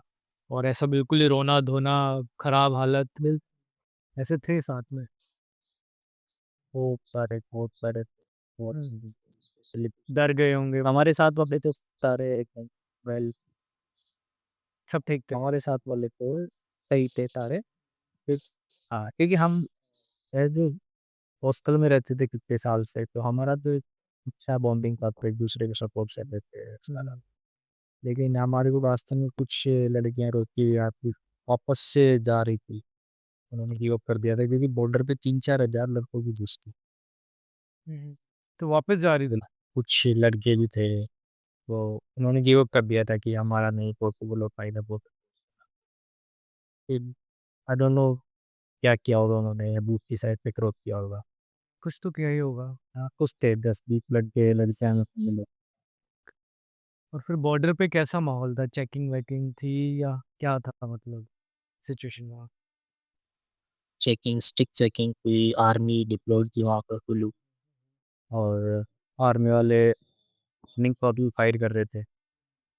और ऐसा बिल्कुल ही रोना-धोना, खराब हालत, ऐसे थे साथ में? बहुत सारे बहुत हुँ। डर गए होंगे, हमारे साथ वाले तो सारे एकदम वेल, सब ठीक थे। हमारे साथ वाले तो सही थे सारे। फिर हाँ, क्योंकि हम एज़ ए हॉस्टल में रहते थे कितने साल से, तो हमारा तो एक अच्छा बॉन्डिंग था, तो एक-दूसरे को सपोर्ट कर देते हैं सारा। हुँ, लेकिन हमारे को रास्ते में कुछ लड़कियाँ रोकी या फिर वापस से जा रही थी, उन्होंने गिव अप कर दिया था क्योंकि बॉर्डर पे 3-4 हज़ार लड़कों की घुस थी। हुँ। तो वापस जा रही थी? कुछ लड़के भी थे, तो उन्होंने गिव अप कर दिया था कि हमारा नहीं पॉसिबल हो पाएगा वो। फिर आई डोंट नो क्या किया होगा उन्होंने, अबूत की साइड पे क्रॉस किया होगा। कुछ तो किया ही होगा। हाँ, कुछ थे 10-20 लड़के लड़कियाँ मिले। और फिर बॉर्डर पे कैसा माहौल था? चेकिंग-वेकिंग थी या क्या था मतलब सिचुएशन वहाँ? चेकिंग, स्टिक चेकिंग हुई, आर्मी डिप्लॉयड थी वहाँ पर कुल्लू, और आर्मी वाले रनिंग पर भी फायर कर रहे थे।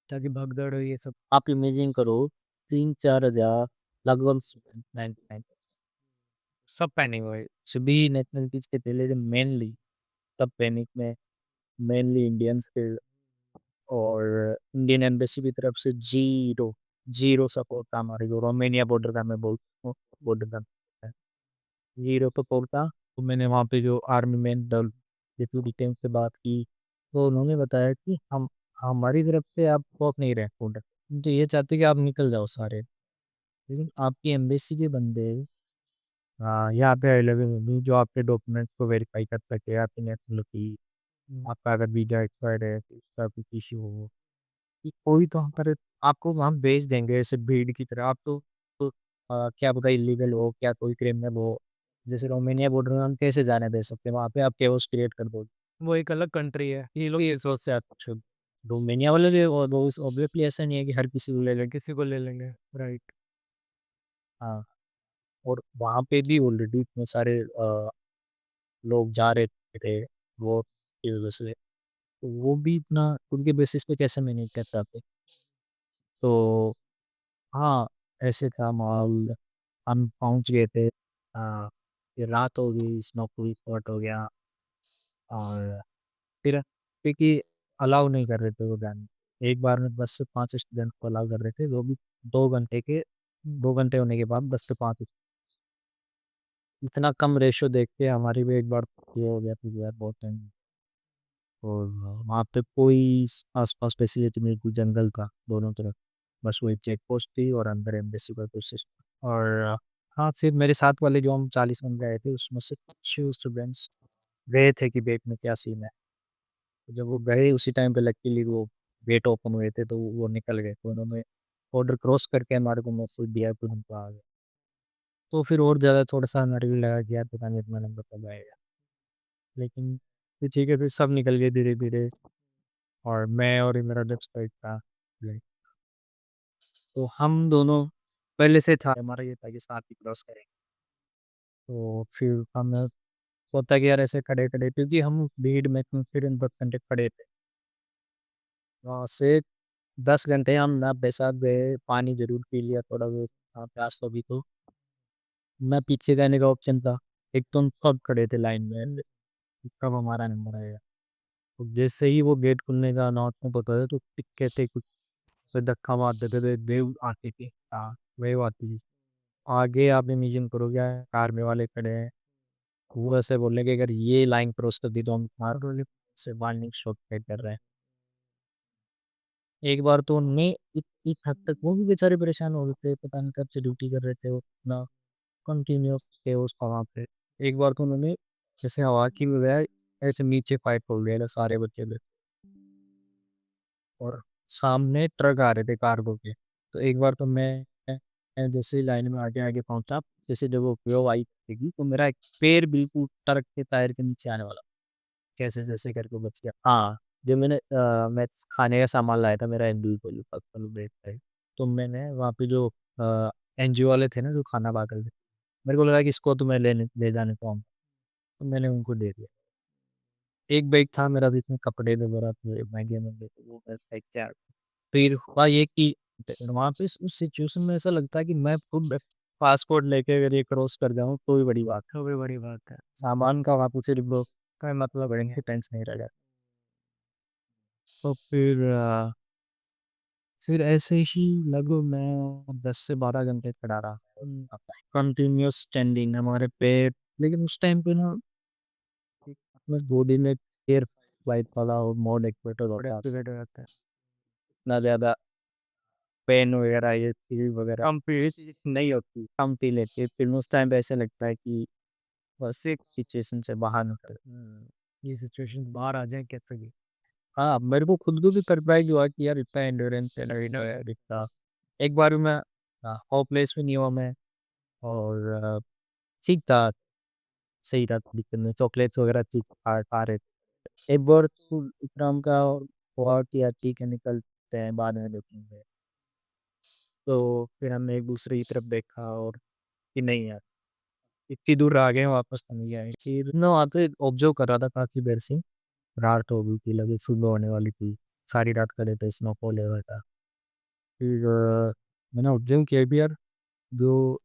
ताकि भगदड़ ये सब आप इमेजिन करो 3-4 हज़ार लगभग स्टूडेंट 99 सब पहने हुए। सभी नेशनलिटीज़ के थे, लेकिन मेनली सब पैनिक में, मेनली इंडियंस थे, और इंडियन एम्बेसी की तरफ से ज़ीरो, ज़ीरो सपोर्ट था हमारे को। रोमानिया बॉर्डर का मैं बोलता हूँ, बॉर्डर का है, ज़ीरो सपोर्ट था। तो मैंने वहाँ पे जो आर्मी मैन डल डिप्टी कैंप से बात की, तो उन्होंने बताया कि हम हमारी तरफ से आप रोक नहीं रहे बॉर्डर, तो ये चाहते कि आप निकल जाओ सारे, लेकिन आपकी एम्बेसी के बंदे यहाँ पे अवेलेबल होंगी जो आपके डॉक्यूमेंट्स को वेरीफाई कर सके, आपकी नेशनलिटी, हुँ, आपका अगर वीज़ा एक्सपायर्ड है, तो उसका कुछ इश्यू हो, कि कोई तो हम पर आपको वहाँ भेज देंगे ऐसे भीड़ की तरह। आप तो क्या पता इल्लीगल हो, क्या कोई क्रिमिनल हो। जैसे रोमानिया बॉर्डर में हम कैसे जाने दे सकते हैं, वहाँ पे आप केओस क्रिएट कर दोगे। वो एक अलग कंट्री है। ये लोग ये सोचते हैं अच्छा, रोमानिया वाले भी वो ऑब्वियसली ऐसा नहीं है कि हर किसी को ले लेंगे। किसी को ले लेंगे, राइट। हाँ, और वहाँ पे भी ऑलरेडी इतने सारे लोग जा रहे थे वो की वजह से, तो वो भी इतना उनके बेसिस पे कैसे मैनेज कर पाते। तो हाँ, ऐसे था माहौल। हम पहुँच गए थे, फिर रात हो गई, स्नोफॉल स्पॉट हो गया, और फिर क्योंकि अलाउ नहीं कर रहे थे वो जाने। एक बार में बस से 5 स्टूडेंट को अलाउ कर रहे थे, वो भी 2 घंटे के, 2 घंटे होने के बाद बस से 5। इतना कम रेशियो देख के हमारी भी एक बार ये हो गया था कि यार बहुत टाइम, और वहाँ पे कोई आस-पास फैसिलिटी नहीं, कोई जंगल था दोनों तरफ। बस वो एक चेक पोस्ट थी और अंदर एम्बेसी का कोई सिस्टम, और हाँ, फिर मेरे साथ वाले जो हम 40 बंदे आए थे उसमें से कुछ स्टूडेंट्स गए थे कि गेट में क्या सीन है। तो जब वो गए उसी टाइम पे लकीली वो गेट ओपन हुए थे, तो वो निकल गए। तो उन्होंने बॉर्डर क्रॉस करके हमारे को मैसेज दिया तो हम आ गए। तो फिर और ज़्यादा थोड़ा-सा हमारे भी लगा कि यार पता नहीं इतना लंबा कब आएगा। लेकिन फिर ठीक है, फिर सब निकल गए धीरे-धीरे, और मैं और ये मेरा दोस्त का एक था, लाइक, तो हम दोनों पहले से था हमारा ये था कि साथ ही क्रॉस करेंगे। तो फिर हम होता कि यार ऐसे खड़े-खड़े, क्योंकि हम भीड़ में फिर इन बस घंटे खड़े थे। वहाँ से 10 घंटे हम ना पेशाब गए, पानी ज़रूर पी लिया थोड़ा बहुत, प्यास लगी तो। ना पीछे जाने का ऑप्शन था। एक तो हम सब खड़े थे लाइन में, कब हमारा नंबर आएगा। तो जैसे ही वो गेट खुलने का अनाउंसमेंट होता था, तो टिक कहते कुछ पे धक्का मार देते थे, वेव आती थी। हाँ, वेव आती थी। आगे आप इमेजिन करो क्या आर्मी वाले खड़े हैं, वो ऐसे बोले कि अगर ये लाइन क्रॉस कर दी तो हम तुम्हारे गोली से वार्निंग शॉट फाइट कर रहे हैं। एक बार तो उनने इस हद तक वो भी बेचारे परेशान हो गए थे, पता नहीं कब से ड्यूटी कर रहे थे वो अपना कंटिन्यू केओस था वहाँ पे। एक बार तो उन्होंने जैसे हवा की बजाय ऐसे नीचे फाइट खोल दिया था सारे बच्चे पे, और सामने ट्रक आ रहे थे कार्गो के। तो एक बार तो मैं जैसे ही लाइन में आगे-आगे पहुँचा, जैसे जब वो वेव आई थी, तो मेरा एक पैर बिल्कुल ट्रक के टायर के नीचे आने वाला। कैसे-तैसे करके बच गया। हाँ, जो मैं खाने का सामान लाया था, मेरा एंडोल ब्रेक था। तो मैंने वहाँ पे जो एनजीओ वाले थे ना जो खाना बांट रहे थे, मेरे को लगा कि इसको तो मैं लेने ले जाने को आऊँगा, तो मैंने उनको दे दिया। एक बैग था मेरा जिसमें कपड़े वगैरह थे, महँगे-महँगे, तो वो मैं फेंक के आ गया। फिर हुआ ये कि वहाँ पे उस सिचुएशन में ऐसा लगता है कि मैं खुद पासपोर्ट लेके अगर ये क्रॉस कर जाऊँ तो भी बड़ी बात है। तो भी बड़ी बात है। सामान का वहाँ पे सिर्फ कोई मतलब बड़े नहीं है। टेंशन नहीं रह जाता। तो फिर ऐसे ही लगभग मैं 10 से 12 घंटे खड़ा रहा। हुँ, कंटिन्यूअस स्टैंडिंग हमारे पैर, लेकिन उस टाइम पे ना एक अपने बॉडी में एयर फ्लाइट वाला और मोड एक्टिवेटेड बड़े होता है। एक्टिवेट हो जाते हैं। इतना ज़्यादा पेन वगैरह ये फील वगैरह कम पीड़ित नहीं होती, कम फील लेती है। फिर उस टाइम पे ऐसा लगता है कि बस एक सिचुएशन से बाहर निकल। ये सिचुएशन बाहर आ जाए कैसे भी। हाँ, मेरे को खुद को भी सरप्राइज़ हुआ कि यार इतना एंड्योरेंस है यार इतना। एक बार भी मैं होपलेस भी नहीं हुआ मैं, और ठीक था, सही था, दिक्कत नहीं, चॉकलेट्स वगैरह ठीक खा रहे थे। एक बार तो इकराम का हुआ कि यार ठीक है निकलते हैं, बाद में देखेंगे। तो फिर हमने एक-दूसरे की तरफ देखा और कि नहीं यार, इतनी दूर आ गए हैं, वापस तो नहीं आएँगे। फिर मैं वहाँ पे ऑब्ज़र्व कर रहा था काफ़ी देर से, रात हो गई थी, लगे सुबह होने वाली थी, सारी रात खड़े थे, स्नोफॉल हुआ था। फिर मैंने ऑब्ज़र्व किया कि यार जो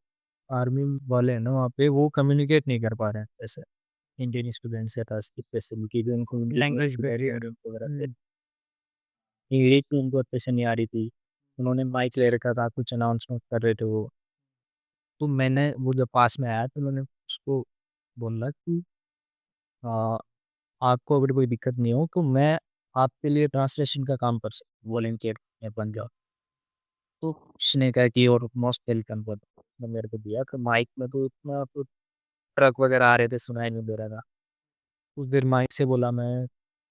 आर्मी वाले हैं ना वहाँ पे, वो कम्युनिकेट नहीं कर पा रहे हैं जैसे इंडियन स्टूडेंट्स या था स्पेशली, कि जो उनको लैंग्वेज बैरियर। वगैरह थे, हुँ, इंग्लिश भी उनको अच्छे से नहीं आ रही थी। उन्होंने माइक ले रखा था, कुछ अनाउंसमेंट कर रहे थे वो। तो मैंने वो जब पास में आया तो मैंने उसको बोला कि अ, आपको अगर कोई दिक्कत नहीं हो तो मैं आपके लिए ट्रांसलेशन का काम कर सकता हूँ, वॉलंटियर में बन जाओ। तो उसने कहा कि और मोस्ट वेलकम बोला, तो मेरे को दिया कि माइक में तो इतना तो ट्रक वगैरह आ रहे थे, सुनाई नहीं दे रहा था। कुछ देर माइक से बोला मैं,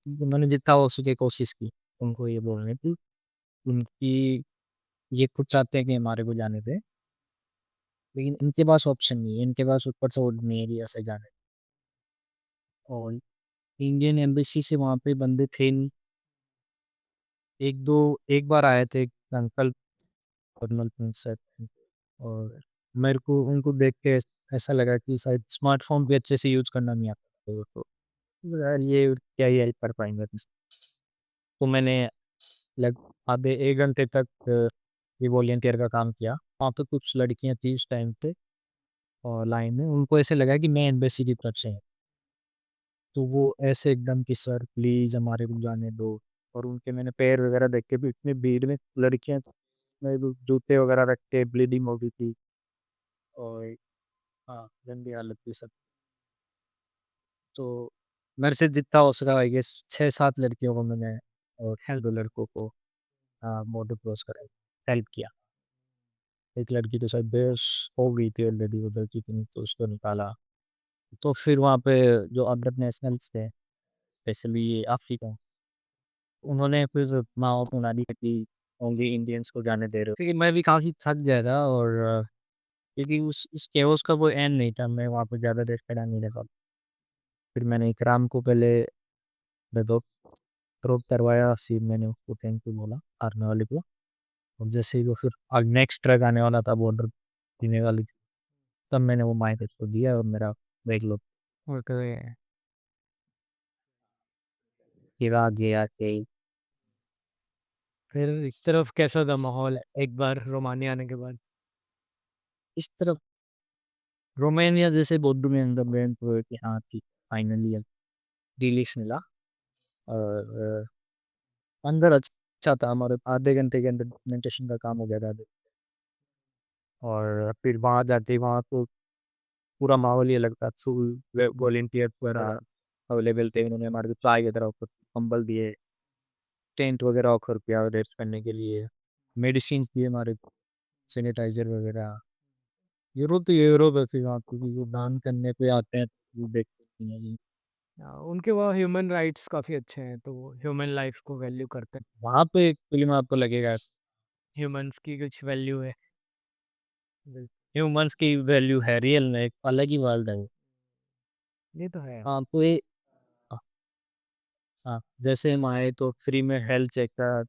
कि मैंने जितना हो सके कोशिश की उनको ये बोलने की, उनकी ये खुद चाहते हैं कि हमारे को जाने दें, लेकिन इनके पास ऑप्शन नहीं है, इनके पास ऊपर से वो नहीं है कि ऐसे जाने। और इंडियन एम्बेसी से वहाँ पे बंदे थे नहीं, 1-2 एक बार आए थे अंकल, कर्नल सिंह सर, और मेरे को उनको देख के ऐसा लगा कि शायद स्मार्टफ़ोन भी अच्छे से यूज़ करना नहीं आता लोगों को। तो यार ये क्या ही हेल्प कर पाएँगे। तो मैंने लग आधे 1 घंटे तक ये वॉलंटियर का काम किया। वहाँ पे कुछ लड़कियाँ थी उस टाइम पे लाइन में, उनको ऐसे लगा कि मैं एम्बेसी की तरफ से हूँ। तो वो ऐसे एकदम कि सर प्लीज़ हमारे को जाने दो, और उनके मैंने पैर वगैरह देख के भी, इतनी भीड़ में लड़कियाँ में वो जूते वगैरह रख के ब्लीडिंग हो गई थी, और हाँ, गंदी हालत थी सब। तो मेरे से जितना हो सका आई गेस 6-7 लड़कियों को मैंने और हेल्प 2 लड़कों को बॉर्डर क्रॉस कराई, हेल्प किया। एक लड़की तो शायद बेहोश हो गई थी ऑलरेडी उधर की थी, तो उसको निकाला। तो फिर वहाँ पे जो अदर नेशनल्स थे, स्पेशली ये अफ्रीका, उन्होंने फिर माँ को नादी कि ओनली इंडियंस को जाने दे रहे हो। क्योंकि मैं भी काफ़ी थक गया था, और क्योंकि उस केओस का कोई एंड नहीं था, मैं वहाँ पे ज़्यादा देर खड़ा नहीं रह पाता। फिर मैंने इकराम को पहले ड्रॉप ड्रॉप करवाया, फिर मैंने उसको थैंक यू बोला आर्मी वाले को, और जैसे ही वो फिर नेक्स्ट ट्रक आने वाला था बॉर्डर देने वाली थी, तब मैंने वो माइक उसको दिया और मेरा बैग लो ओके। फिर आगे आके फिर एक तरफ कैसा था माहौल एक बार रोमानिया आने के बाद? इस तरफ रोमानिया जैसे बॉर्डर में अंदर गए तो कि हाँ ठीक, फाइनली अब रिलीफ मिला, और अंदर अच्छा था, हमारे आधे घंटे के अंदर डॉक्यूमेंटेशन का काम हो गया था। और फिर वहाँ जाते ही वहाँ तो पूरा माहौल ही अलग था, वॉलंटियर वगैरह अवेलेबल थे, उन्होंने हमारे को चाय वगैरह ऑफर, कंबल दिए, टेंट वगैरह ऑफर किया रेस्ट करने के लिए, मेडिसिन दिए हमारे को, सैनिटाइजर वगैरह। यूरोप तो यूरोप है, फिर वहाँ क्योंकि वो दान करने पे आते हैं तो वो देखते हैं जी। उनके वहाँ ह्यूमन राइट्स काफ़ी अच्छे हैं, तो वो ह्यूमन लाइफ को वैल्यू करते हैं। वहाँ पे एक फ़िल्म आपको लगेगा, ह्यूमन्स की कुछ वैल्यू है। बिल ह्यूमन्स की वैल्यू है, रियल में एक अलग ही वर्ल्ड है वो। ये तो है। हाँ, तो ये हाँ, जैसे हम आए तो फ्री में हेल्थ चेकअप,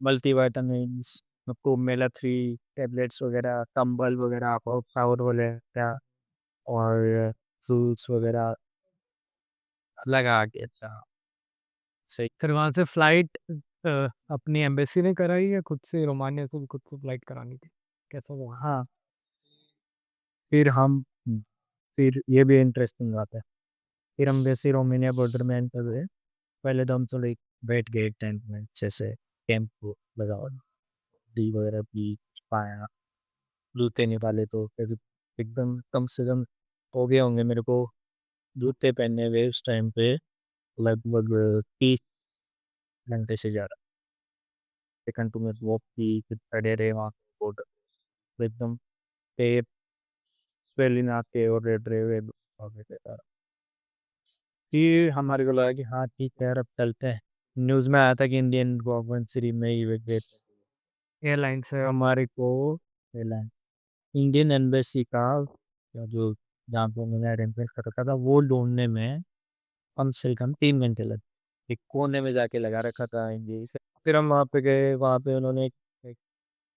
मल्टीविटामिन्स, आपको ओमेगा 3 टैबलेट्स वगैरह, कंबल वगैरह, आपको पाउडर वगैरह, और फ्रूट्स वगैरह लगा के अच्छा सही। फिर वहाँ से फ्लाइट अपनी एम्बेसी ने कराई या खुद से रोमानिया से भी खुद से फ्लाइट करानी थी? कैसा हुआ? हाँ, फिर हम फिर ये भी इंटरेस्टिंग बात है। फिर हम जैसे रोमानिया बॉर्डर में एंटर हुए, पहले तो हम चले बैठ गए टेंट में अच्छे से, कैंप को लगाओ, टी वगैरह पी पाया, जूते निकाले तो फिर एकदम कम से कम हो गए होंगे मेरे को जूते पहने हुए उस टाइम पे लगभग 30 घंटे से ज़्यादा। सेकंड टू में वॉक की, फिर खड़े रहे वहाँ बॉर्डर पे एकदम पैर स्वेलिंग आके और रेड रहे हुए हो गए थे सारा। फिर हमारे को लगा कि हाँ ठीक है यार अब चलते हैं। न्यूज़ में आया था कि इंडियन गवर्नमेंट श्री में इवेक्यूएट एयरलाइन से हमारे को एयरलाइन इंडियन एम्बेसी का या जो जहाँ पे उन्होंने अरेंजमेंट कर रखा था वो ढूंढने में कम से कम 3 घंटे लगे। एक कोने में जाके लगा रखा था इंडिया। फिर हम वहाँ पे गए, वहाँ पे उन्होंने एक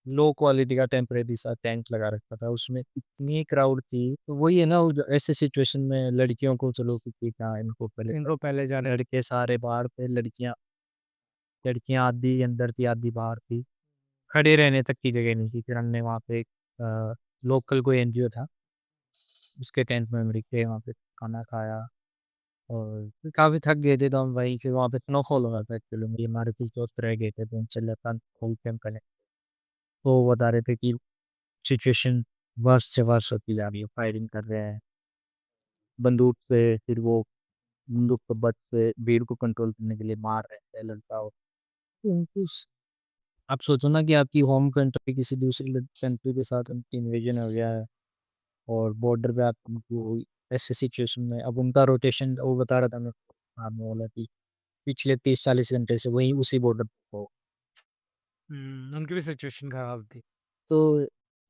लो क्वालिटी का टेम्परेरी सा टेंट लगा रखा था, उसमें इतनी क्राउड थी। तो वही है ना, ऐसे सिचुएशन में लड़कियों को चलो कि कहाँ इनको पहले जाने लड़के सारे बाहर थे, लड़कियां लड़कियां आधी अंदर थी आधी बाहर थी, खड़े रहने तक की जगह नहीं थी। फिर हमने वहाँ पे एक लोकल कोई एनजीओ था, उसके टेंट में हम रुके, वहाँ पे खाना खाया और फिर काफ़ी थक गए थे तो हम वहीं फिर वहाँ पे स्नोफॉल हो रहा था एक्चुअली, हमारे कुछ दोस्त रह गए थे तो उनसे लेकर कैंप करने। तो वो बता रहे थे कि सिचुएशन वर्स्ट से वर्स्ट होती जा रही है, फायरिंग कर रहे हैं बंदूक से, फिर वो बंदूक के बट से भीड़ को कंट्रोल करने के लिए मार रहे हैं लड़का। उनको आप सोचो ना कि आपकी होम कंट्री किसी दूसरी कंट्री के साथ उनकी इन्वेजन हो गया है और बॉर्डर पे आप उनको ऐसे सिचुएशन में अब उनका रोटेशन वो बता रहा था मैं आर्मी वाला कि पिछले 30-40 घंटे से वहीं उसी बॉर्डर पे हो। उनकी भी सिचुएशन खराब थी। तो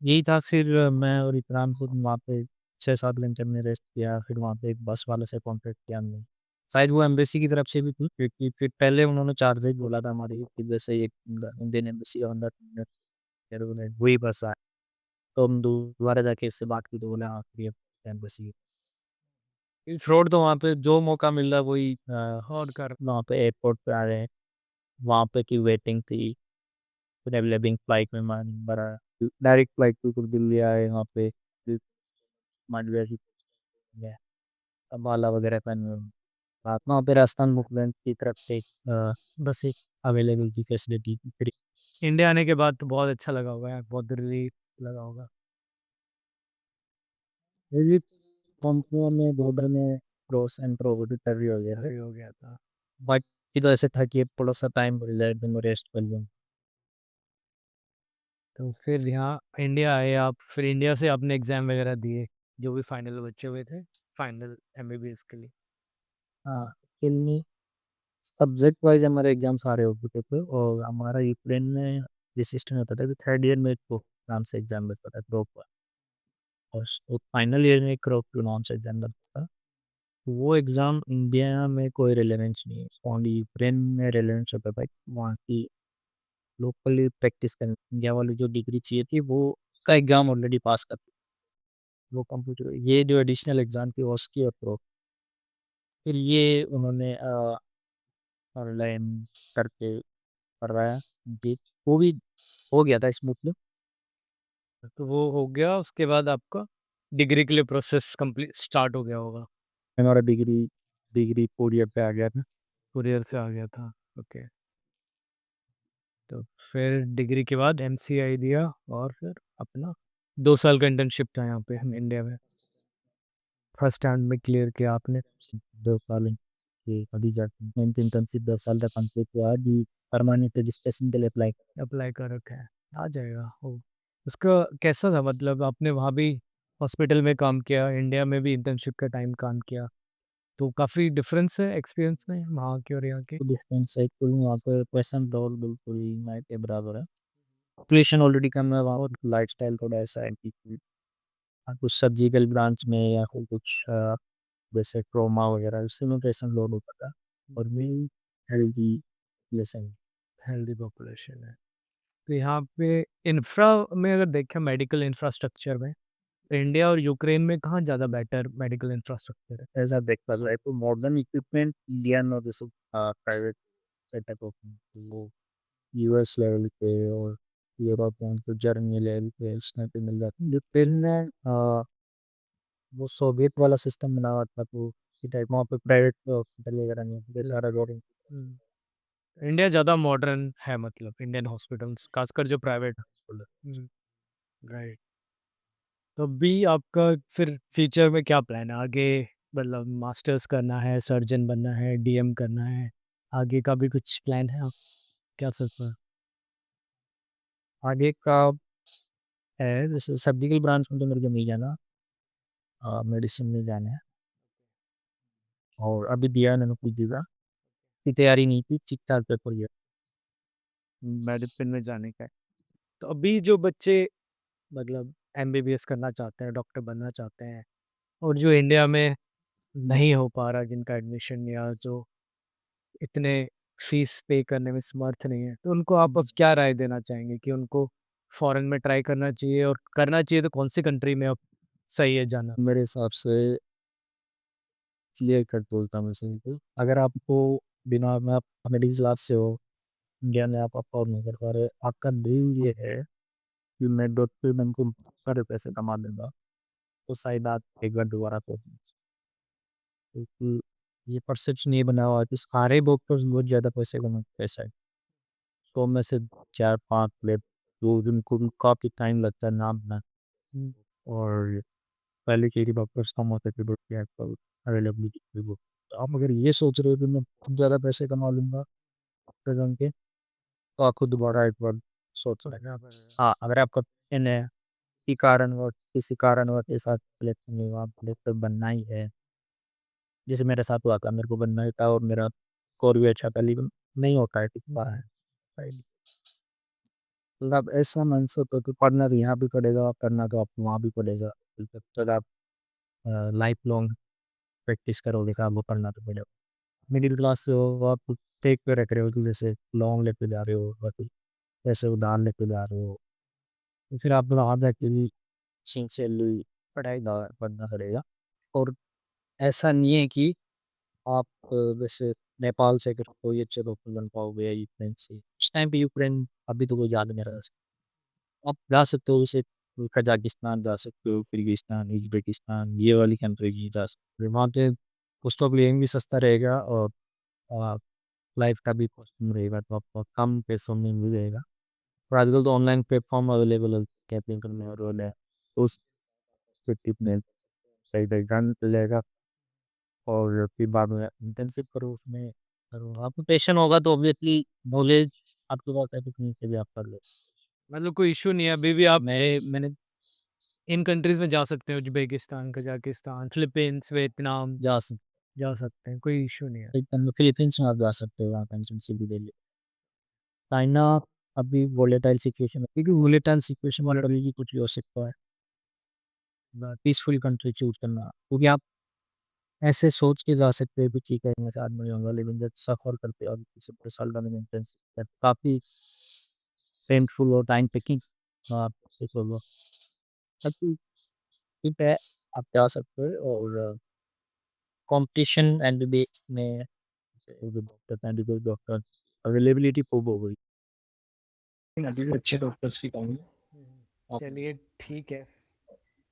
यही था। फिर मैं और इकराम खुद वहाँ पे 6-7 घंटे हमने रेस्ट किया। फिर वहाँ पे एक बस वाले से कॉन्टेक्ट किया हमने, शायद वो एम्बेसी की तरफ से भी थी क्योंकि फिर पहले उन्होंने चार्जेज बोला था हमारी कि जैसे एक इंडियन एम्बेसी ऑन वही बस आए। तो हम दोबारा जाके उससे बात की तो बोले हाँ फ्री एम्बेसी। फ्रॉड तो वहाँ पे जो मौका मिल रहा है वही और कर वहाँ पे एयरपोर्ट पे आ रहे हैं, वहाँ पे की वेटिंग थी। फिर अवेलेबिंग फ्लाइट में मान बड़ा डायरेक्ट फ्लाइट थी, फिर दिल्ली आए वहाँ पे फिर मांडविया की है, अम्बाला वगैरह पहन बात वहाँ पे राजस्थान मूवमेंट की तरफ से बस एक अवेलेबल थी फैसिलिटी फिर इंडिया आने के बाद तो बहुत अच्छा लगा होगा यार, बहुत रिलीफ लगा होगा। रिलीफ कंपनियों में बॉर्डर में क्रॉस एंड प्रोवर्टी कर रही हो गया है। सही हो गया था। बट ये तो ऐसे था कि थोड़ा सा टाइम मिल जाए तो मैं रेस्ट कर लूँ। तो फिर यहाँ इंडिया आए आप, फिर इंडिया से आपने एग्ज़ाम वगैरह दिए, जो भी फाइनल बचे हुए थे, फाइनल एमबीबीएस के लिए। हाँ, इनमें सब्जेक्ट वाइज हमारे एग्जाम सारे हो चुके थे और हमारा यूक्रेन में ये सिस्टम होता था कि थर्ड ईयर में एक नाम से एग्जाम बचता था क्रॉप का, और फाइनल ईयर में एक क्रॉप टू नाम से एग्जाम बचता था। तो वो एग्ज़ाम इंडिया में कोई रेलेवेंस नहीं है, ओनली यूक्रेन में रेलेवेंस होता था। वहाँ की लोकली प्रैक्टिस करनी इंडिया वाली जो डिग्री चाहिए थी वो का एग्ज़ाम ऑलरेडी पास कर वो कंप्यूटर ये जो एडिशनल एग्ज़ाम थी उसकी अप्रोच फिर ये उन्होंने ऑनलाइन करके करवाया। जी, वो भी हो गया था स्मूथली। तो वो हो गया, उसके बाद आपका डिग्री के लिए प्रोसेस कंप्लीट स्टार्ट हो गया होगा। हमारा डिग्री डिग्री 4 ईयर पे आ गया था। कुरियर से आ गया था। ओके। तो फिर डिग्री के बाद एमसीआई दिया और फिर अपना 2 साल का इंटर्नशिप था यहाँ पे हम इंडिया में। फर्स्ट टाइम में क्लियर किया आपने। 2 साल के अभी जाके मेंथ इंटर्नशिप 10 साल तक कंप्लीट हुआ अभी परमानेंट रजिस्ट्रेशन के लिए अप्लाई अप्लाई कर रखा है, आ जाएगा वो। उसका कैसा था, मतलब आपने वहाँ भी हॉस्पिटल में काम किया, इंडिया में भी इंटर्नशिप का टाइम काम किया, तो काफ़ी डिफरेंस है एक्सपीरियंस में वहाँ के और यहाँ के? डिस्टेंस है कुल वहाँ पे क्वेश्चन रोल बिल्कुल ही ना के बराबर है। पॉपुलेशन ऑलरेडी कम है वहाँ और लाइफस्टाइल थोड़ा ऐसा है कि कुछ सर्जिकल ब्रांच में या फिर कुछ जैसे ट्रॉमा वगैरह उससे में पेशेंट लोड होता था और main healthy lesson. Healthy population है। तो यहाँ पे इंफ्रा में अगर देखें, मेडिकल इंफ्रास्ट्रक्चर में, तो इंडिया और यूक्रेन में कहाँ ज़्यादा बेटर मेडिकल इंफ्रास्ट्रक्चर है? ऐसा देखा जाए तो मॉडर्न इक्विपमेंट इंडियन और जैसे प्राइवेट सेटअप ऑफ वो यूएस लेवल पे और यूरोप तो जर्मनी लेवल पे इसमें पे मिल जाती है। जो पहले वो सोवियत वाला सिस्टम बना हुआ था तो टाइप वहाँ पे प्राइवेट हॉस्पिटल वगैरह नहीं थे, सारा गवर्नमेंट। हम्म। इंडिया ज़्यादा मॉडर्न है, मतलब इंडियन हॉस्पिटल्स, खासकर जो प्राइवेट हॉस्पिटल है। राइट। तो अभी आपका फिर फ्यूचर में क्या प्लान है? आगे मतलब मास्टर्स करना है, सर्जन बनना है, डीएम करना है, आगे का भी कुछ प्लान है? आप क्या सोच रहे हैं? आगे का है जैसे सर्जिकल ब्रांच में तो मेरे को नहीं जाना, मेडिसिन में जाना है। और अभी दिया है मैंने कुछ जगह की तैयारी नहीं की, ठीक-ठाक पेपर दिया। मेडिसिन में जाने का है। तो अभी जो बच्चे मतलब एमबीबीएस करना चाहते हैं, डॉक्टर बनना चाहते हैं और जो इंडिया में नहीं हो पा रहा, जिनका एडमिशन या जो इतने फीस पे करने में समर्थ नहीं है, तो उनको आप अब क्या राय देना चाहेंगे कि उनको फॉरेन में ट्राई करना चाहिए, और करना चाहिए तो कौन सी कंट्री में अब सही है जाना? मेरे हिसाब से क्लियर कट बोलता हूँ मैं सही को, अगर आपको बिना में आप मिडिल क्लास से हो, इंडिया में आप अफ़ोर्ड नहीं कर पा रहे, आपका ड्रीम ये है कि मैं डॉक्टर बनके सारे पैसे कमा लूँगा, तो शायद आप एक बार दोबारा सोचें। क्योंकि ये परसेप्शन ये बना हुआ है कि सारे डॉक्टर्स बहुत ज़्यादा पैसे कमाते हैं शायद। 100 में से 4-5 लेब जो जिनको भी काफ़ी टाइम लगता है नाम ना, हुँ, और पहले के ही डॉक्टर्स कम होते थे बट क्या आजकल अवेलेबिलिटी भी बहुत। तो आप अगर ये सोच रहे हो कि मैं बहुत ज़्यादा पैसे कमा लूँगा डॉक्टर बन के, तो आपको दोबारा एक बार सोचना है। सोचना पड़ेगा। हाँ, अगर आपका पैशन है, किसी कारणवश के साथ सिलेक्शन नहीं हुआ, आपको डॉक्टर बनना ही है, जैसे मेरे साथ हुआ था, मेरे को बनना ही था और मेरा स्कोर भी अच्छा था, लेकिन नहीं होता है, टिक पा है। राइट। मतलब ऐसा माइंडसेट हो कि पढ़ना तो यहाँ भी पड़ेगा, करना तो आपको वहाँ भी पड़ेगा। जब तक आप लाइफ लॉन्ग प्रैक्टिस करोगे तो आपको पढ़ना तो पड़ेगा। मिडिल क्लास से हो, आप टेक पे रख रहे हो कि जैसे लोन लेके जा रहे हो, बाकी पैसे उधार लेके जा रहे हो, तो फिर आपको वहाँ जाके भी सिंसियरली पढ़ाई पढ़ना पड़ेगा। और ऐसा नहीं है कि आप वैसे नेपाल से अगर कोई अच्छे डॉक्टर बन पाओगे या यूक्रेन से, उस टाइम पे यूक्रेन अभी तो कोई याद नहीं रहा। आप जा सकते हो जैसे कजाकिस्तान जा सकते हो, किर्गिस्तान, उज़्बेकिस्तान, ये वाली कंट्री भी जा सकते हो। वहाँ पे कॉस्ट ऑफ लिविंग भी सस्ता रहेगा और अ, लाइफ का भी कॉस्ट रहेगा, तो आपको कम पैसों में मिल जाएगा। और आजकल तो ऑनलाइन प्लेटफ़ॉर्म अवेलेबल है, कैपिंग करने और रोल है, तो उस पे टिपने सही-सही जान चल जाएगा। और फिर बाद में इंटर्नशिप करो उसमें, करो। आपको पैशन होगा तो ऑब्वियसली नॉलेज आपके पास है तो कहीं से भी आप कर लो। मतलब कोई इश्यू नहीं है, अभी भी आप मैंने इन कंट्रीज़ में जा सकते हैं, उज़्बेकिस्तान, कज़ाकिस्तान, फ़िलीपींस, वियतनाम जा सकते जा सकते हैं, कोई इश्यू नहीं है। फिलीपींस में आप जा सकते हो, वहाँ इंटर्नशिप भी ले ली। चाइना अभी वोलेटाइल सिचुएशन है, क्योंकि वोलेटाइल सिचुएशन में कभी भी कुछ भी हो सकता है। पीसफुल कंट्री चूज़ करना, क्योंकि आप ऐसे सोच के जा सकते हो कि ठीक है मैं 4 महीने होगा, लेकिन जब सफ़र करते हो, अभी पिछले साल मैंने इंटर्नशिप काफ़ी पेनफुल और टाइम टेकिंग, आप एक बोलो बाकी ठीक है, आप जा सकते हो। और कॉम्पिटिशन एमबीबीएस में डॉक्टर अवेलेबिलिटी खूब हो गई। अभी भी अच्छे डॉक्टर्स की कमी है। हुँ, आप चलिए ठीक है,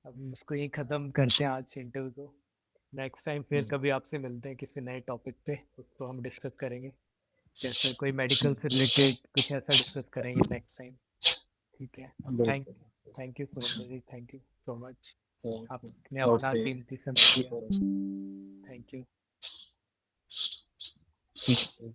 अब इसको यहीं ख़त्म करते हैं आज इंटरव्यू को। नेक्स्ट टाइम फिर कभी आपसे मिलते हैं किसी नए टॉपिक पे, उसको हम डिस्कस करेंगे। जैसे कोई मेडिकल से रिलेटेड कुछ ऐसा डिस्कस करेंगे नेक्स्ट टाइम। ठीक है। Thank thank you Surendra ji, thank you so much. आपने अपना ओके, कीमती समय दिया। Thank you. ठीक है।